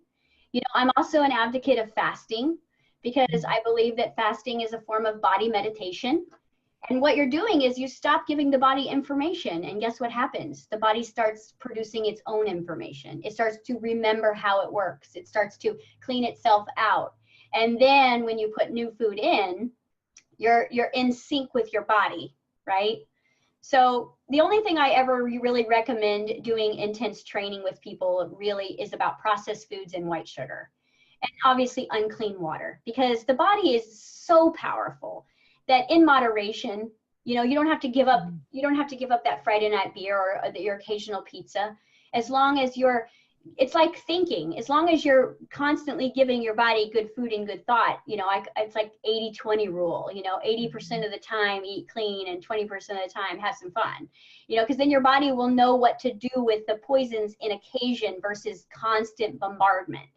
You know, I'm also an advocate of fasting, because I believe that fasting is a form of body meditation. And what you're doing is you stop giving the body information, and guess what happens? The body starts producing its own information. It starts to remember how it works. It starts to clean itself out. And then when you put new food in, you're in sync with your body, right? So the only thing I ever really recommend doing intense training with people really is about processed foods and white sugar, and obviously unclean water, because the body is so powerful that in moderation, you know, you don't have to give up that Friday night beer or your occasional pizza, as long as it's like thinking, as long as you're constantly giving your body good food and good thought, you know, it's like 80-20 rule, you know, 80% of the time eat clean and 20% of the time have some fun, you know, because then your body will know what to do with the poisons in occasion versus constant bombardment.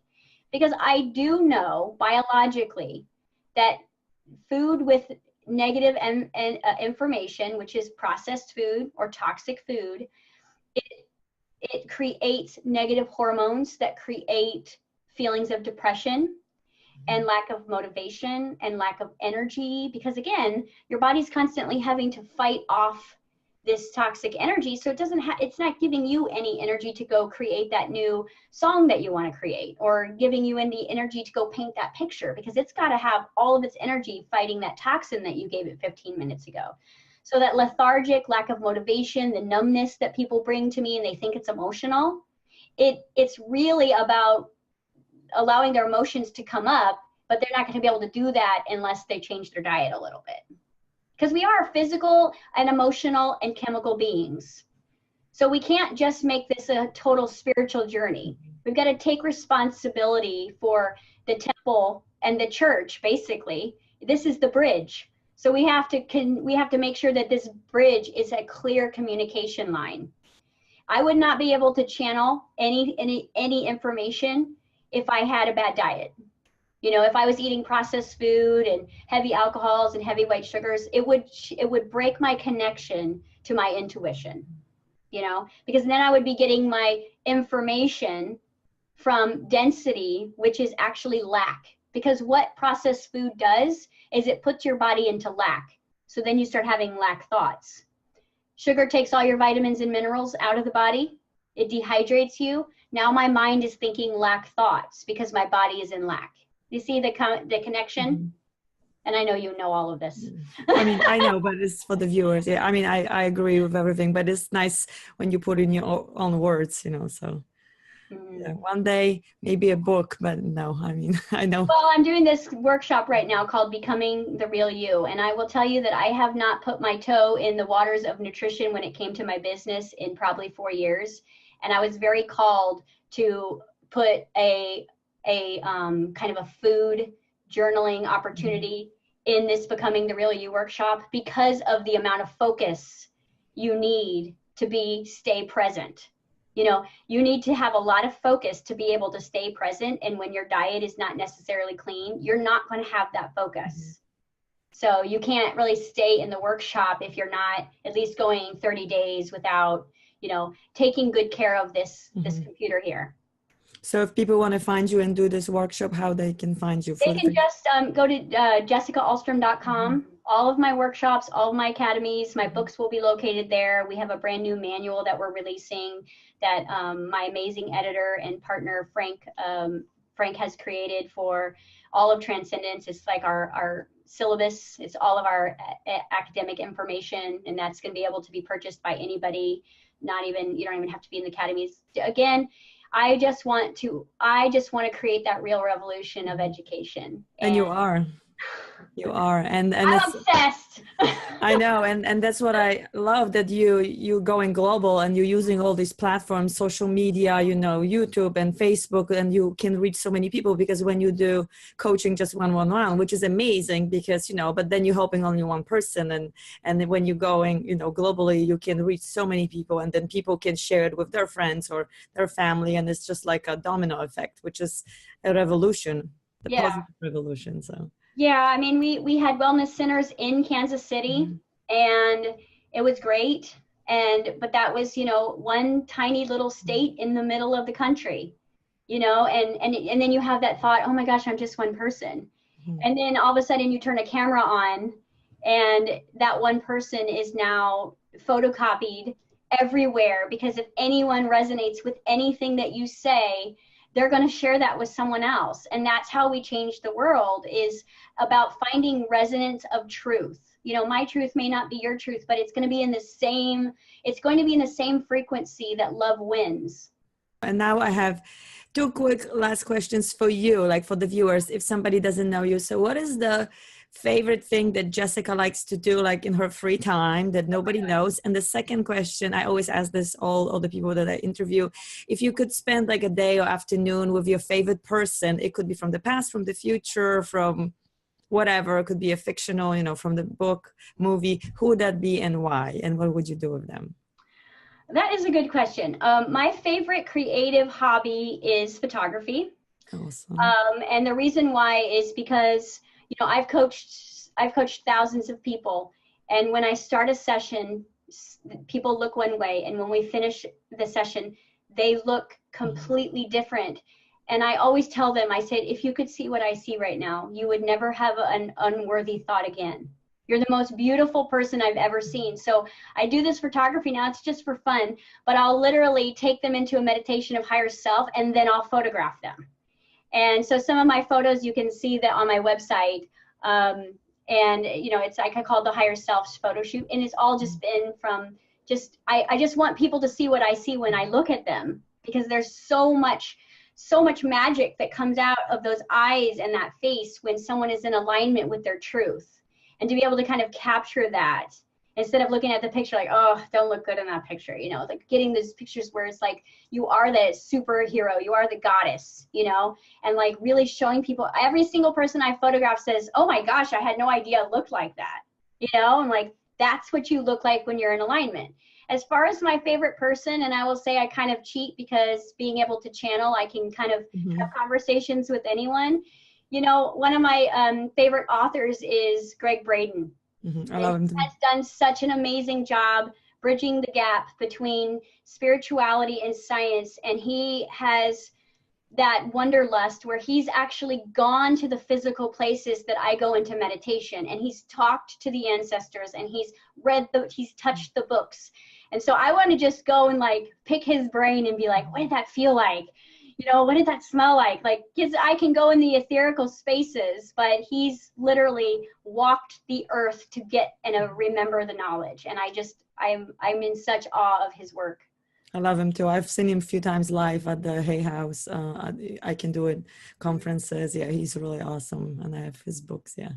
Because I do know biologically that food with negative information, which is processed food or toxic food, it creates negative hormones that create feelings of depression and lack of motivation and lack of energy, because again, your body's constantly having to fight off this toxic energy. So it's not giving you any energy to go create that new song that you want to create, or giving you any energy to go paint that picture, because it's got to have all of its energy fighting that toxin that you gave it 15 minutes ago. So that lethargic, lack of motivation, the numbness that people bring to me and they think it's emotional, it's really about allowing their emotions to come up but they're not going to be able to do that unless they change their diet a little bit. Because we are physical and emotional and chemical beings. So we can't just make this a total spiritual journey. We've got to take responsibility for the temple and the church, basically. This is the bridge. So we have to make sure that this bridge is a clear communication line. I would not be able to channel any information if I had a bad diet. You know, if I was eating processed food and heavy alcohols and heavy white sugars, it would break my connection to my intuition, you know, because then I would be getting my information from density, which is actually lack. Because what processed food does is it puts your body into lack. So then you start having lack thoughts. Sugar takes all your vitamins and minerals out of the body. It dehydrates you. Now my mind is thinking lack thoughts because my body is in lack. You see the connection? Mm-hmm. And I know you know all of this. I mean, I know, but it's for the viewers. Yeah, I mean, I agree with everything, but it's nice when you put in your own words, you know, so. Yeah, one day, maybe a book, but no, I mean, I know. Well, I'm doing this workshop right now called Becoming the Real You. And I will tell you that I have not put my toe in the waters of nutrition when it came to my business in probably 4 years. And I was very called to put a kind of a food journaling opportunity in this Becoming the Real You workshop because of the amount of focus you need to stay present. You know, you need to have a lot of focus to be able to stay present. And when your diet is not necessarily clean, you're not going to have that focus. So you can't really stay in the workshop if you're not at least going 30 days without, you know, taking good care of this computer here. So if people want to find you and do this workshop, how they can find you? They can just go to jessicaalstrom.com. All of my workshops, all of my academies, my books will be located there. We have a brand new manual that we're releasing that my amazing editor and partner, Frank has created for all of Transcendence. It's like our syllabus. It's all of our academic information, and that's going to be able to be purchased by anybody. You don't even have to be in the academies. Again, I just want to create that real revolution of education. And you are. You are, and I'm obsessed. I know, and that's what I love, that you going global and you're using all these platforms, social media, you know, YouTube and Facebook, and you can reach so many people, because when you do coaching just one-on-one, which is amazing, because you know, but then you're helping only one person, and when you're going, you know, globally, you can reach so many people, and then people can share it with their friends or their family, and it's just like a domino effect, which is a revolution, positive revolution. So. Yeah, I mean, we had wellness centers in Kansas City, and it was great. But that was, you know, one tiny little state in the middle of the country, you know, and then you have that thought, oh my gosh, I'm just one person. And then all of a sudden you turn a camera on, and that one person is now photocopied everywhere, because if anyone resonates with anything that you say, they're going to share that with someone else. And that's how we change the world, is about finding resonance of truth. You know, my truth may not be your truth, but it's going to be in the same frequency that love wins. And now I have 2 quick last questions for you, like for the viewers, if somebody doesn't know you. So what is the favorite thing that Jessica likes to do, like in her free time, that nobody knows? And the second question, I always ask this all the people that I interview, if you could spend like a day or afternoon with your favorite person, it could be from the past, from the future, from whatever, it could be a fictional, you know, from the book, movie, who would that be and why, and what would you do with them? That is a good question. My favorite creative hobby is photography. Awesome. And the reason why is because, you know, I've coached thousands of people, and when I start a session, people look one way, and when we finish the session, they look completely different. And I always tell them, I said, if you could see what I see right now, you would never have an unworthy thought again. You're the most beautiful person I've ever seen. So I do this photography now. It's just for fun, but I'll literally take them into a meditation of higher self, and then I'll photograph them. And so some of my photos, you can see that on my website. And, you know, it's like I call the Higher Self photo shoot. And it's all just been from I just want people to see what I see when I look at them, because there's so much so much magic that comes out of those eyes and that face when someone is in alignment with their truth. And to be able to kind of capture that instead of looking at the picture like, oh, don't look good in that picture, you know, like getting those pictures where it's like, you are the superhero, you are the goddess, you know, and like really showing people, every single person I photograph says, oh my gosh, I had no idea it looked like that, you know, and like, that's what you look like when you're in alignment. As far as my favorite person, and I will say I kind of cheat because being able to channel, I can kind of have conversations with anyone. You know, one of my favorite authors is Greg Braden. I love him. He has done such an amazing job bridging the gap between spirituality and science. And he has that wanderlust where he's actually gone to the physical places that I go into meditation, and he's talked to the ancestors, and he's he's touched the books. And so I want to just go and like pick his brain and be like, what did that feel like? You know, what did that smell like? Like, because I can go in the etherical spaces, but he's literally walked the earth to get and remember the knowledge. And I'm in such awe of his work. I love him too. I've seen him a few times live at the Hay House. I Can Do It conferences. Yeah, he's really awesome. And I have his books. Yeah,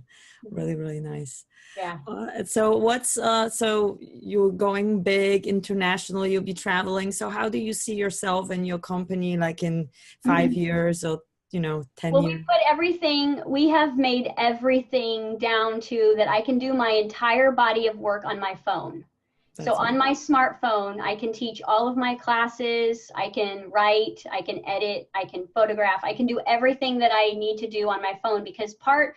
really, really nice. Yeah. So you're going big internationally, you'll be traveling. So how do you see yourself and your company like in 5 years or, 10 years? We have made everything down to that I can do my entire body of work on my phone. So on my smartphone, I can teach all of my classes, I can write, I can edit, I can photograph, I can do everything that I need to do on my phone, because part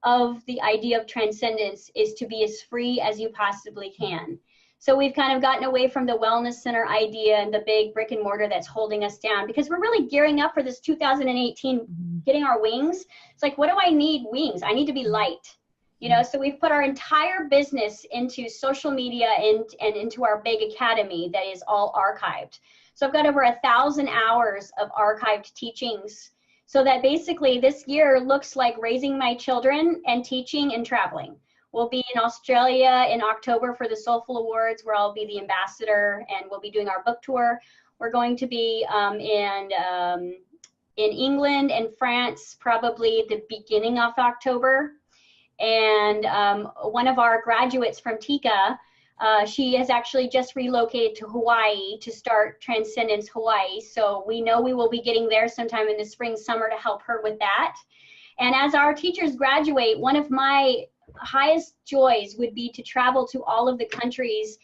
of the idea of transcendence is to be as free as you possibly can. So we've kind of gotten away from the wellness center idea and the big brick and mortar that's holding us down, because we're really gearing up for this 2018, getting our wings. It's like, what do I need wings? I need to be light. You know, so we've put our entire business into social media and into our big academy that is all archived. So I've got over 1,000 hours of archived teachings, so that basically this year looks like raising my children and teaching and traveling. We'll be in Australia in October for the Soulful Awards, where I'll be the ambassador, and we'll be doing our book tour. We're going to be in England and France probably the beginning of October. And one of our graduates from TICA, she has actually just relocated to Hawaii to start Transcendence Hawaii. So we know we will be getting there sometime in the spring, summer to help her with that. And as our teachers graduate, one of my highest joys would be to travel to all of the countries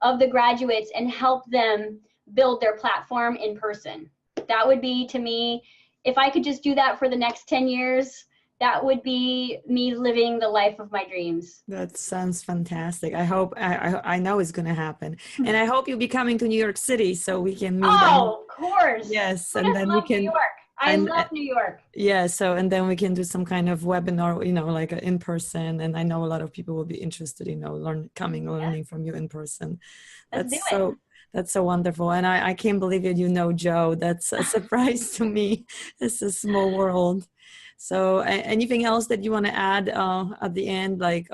of the graduates and help them build their platform in person. That would be, to me, if I could just do that for the next 10 years, that would be me living the life of my dreams. That sounds fantastic. I hope, I know it's going to happen. And I hope you'll be coming to New York City so we can meet. Oh, of course. Yes. And then we can. New York. I love New York. Yeah. So, and then we can do some kind of webinar, like in person. And I know a lot of people will be interested, learning from you in person. That's so wonderful. And I can't believe it. Joe, that's a surprise to me. It's a small world. So anything else that you want to add at the end, like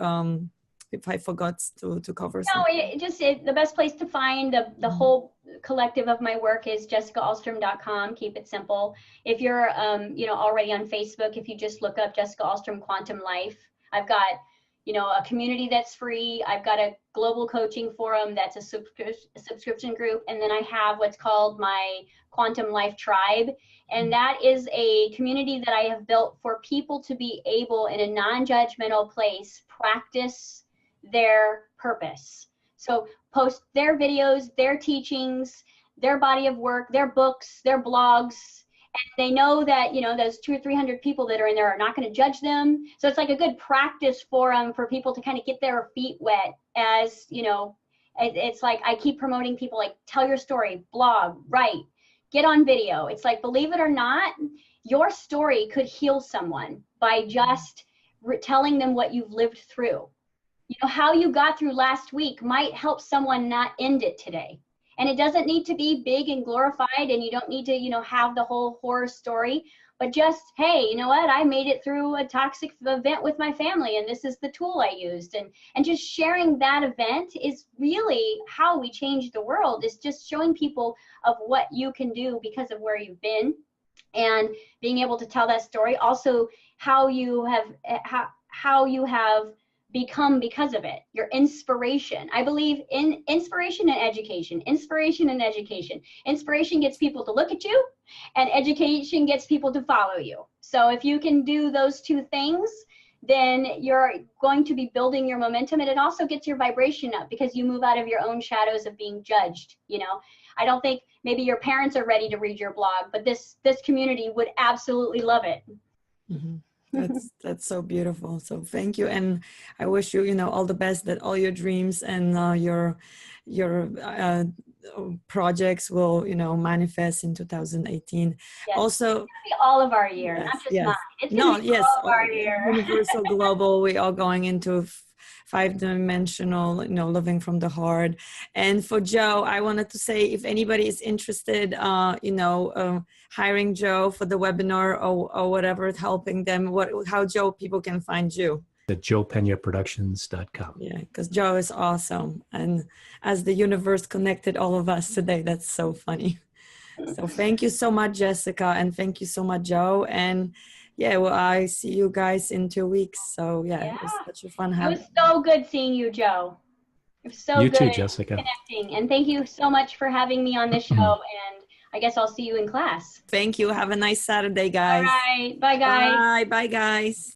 if I forgot to cover something? No, the best place to find the whole collective of my work is jessicaalstrom.com. Keep it simple. If you're already on Facebook, if you just look up Jessica Alstrom Quantum Life, I've got a community that's free. I've got a global coaching forum that's a subscription group. And then I have what's called my Quantum Life Tribe. And that is a community that I have built for people to be able, in a non-judgmental place, practice their purpose. So post their videos, their teachings, their body of work, their books, their blogs. And they know that, those 200 or 300 people that are in there are not going to judge them. So it's like a good practice forum for people to kind of get their feet wet as, it's like I keep promoting people, like, tell your story, blog, write, get on video. It's like, believe it or not, your story could heal someone by just telling them what you've lived through. How you got through last week might help someone not end it today. And it doesn't need to be big and glorified, and you don't need to, have the whole horror story, but just, hey, you know what? I made it through a toxic event with my family, and this is the tool I used. And just sharing that event is really how we change the world, is just showing people of what you can do because of where you've been. and being able to tell that story. Also, how you have become because of it, your inspiration. I believe in inspiration and education. Inspiration and education. Inspiration gets people to look at you, and education gets people to follow you. So if you can do those two things, then you're going to be building your momentum, and it also gets your vibration up because you move out of your own shadows of being judged. You know, I don't think maybe your parents are ready to read your blog, but this community would absolutely love it. Mm-hmm. That's so beautiful. So thank you, and I wish you, you know, all the best, that all your dreams and your projects will, you know, manifest in 2018. Yes. Also, it's gonna be all of our year, yes, not just yes. mine. It's gonna be all of our year. Universal global. We are going into five-dimensional, you know, living from the heart. And for Joe, I wanted to say, if anybody is interested, you know, hiring Joe for the webinar or whatever, helping them, how Joe people can find you. At joepenaproductions.com. Yeah, because Joe is awesome. And as the universe connected all of us today, that's so funny. So thank you so much, Jessica. And thank you so much, Joe. And yeah, well, I see you guys in 2 weeks. So yeah, it was such a fun It having. was so good seeing you, Joe. It was so You good too, Jessica. connecting. And thank you so much for having me on this show. And I guess I'll see you in class. Thank you. Have a nice Saturday, guys. All right. Bye, guys. Bye. Bye, guys.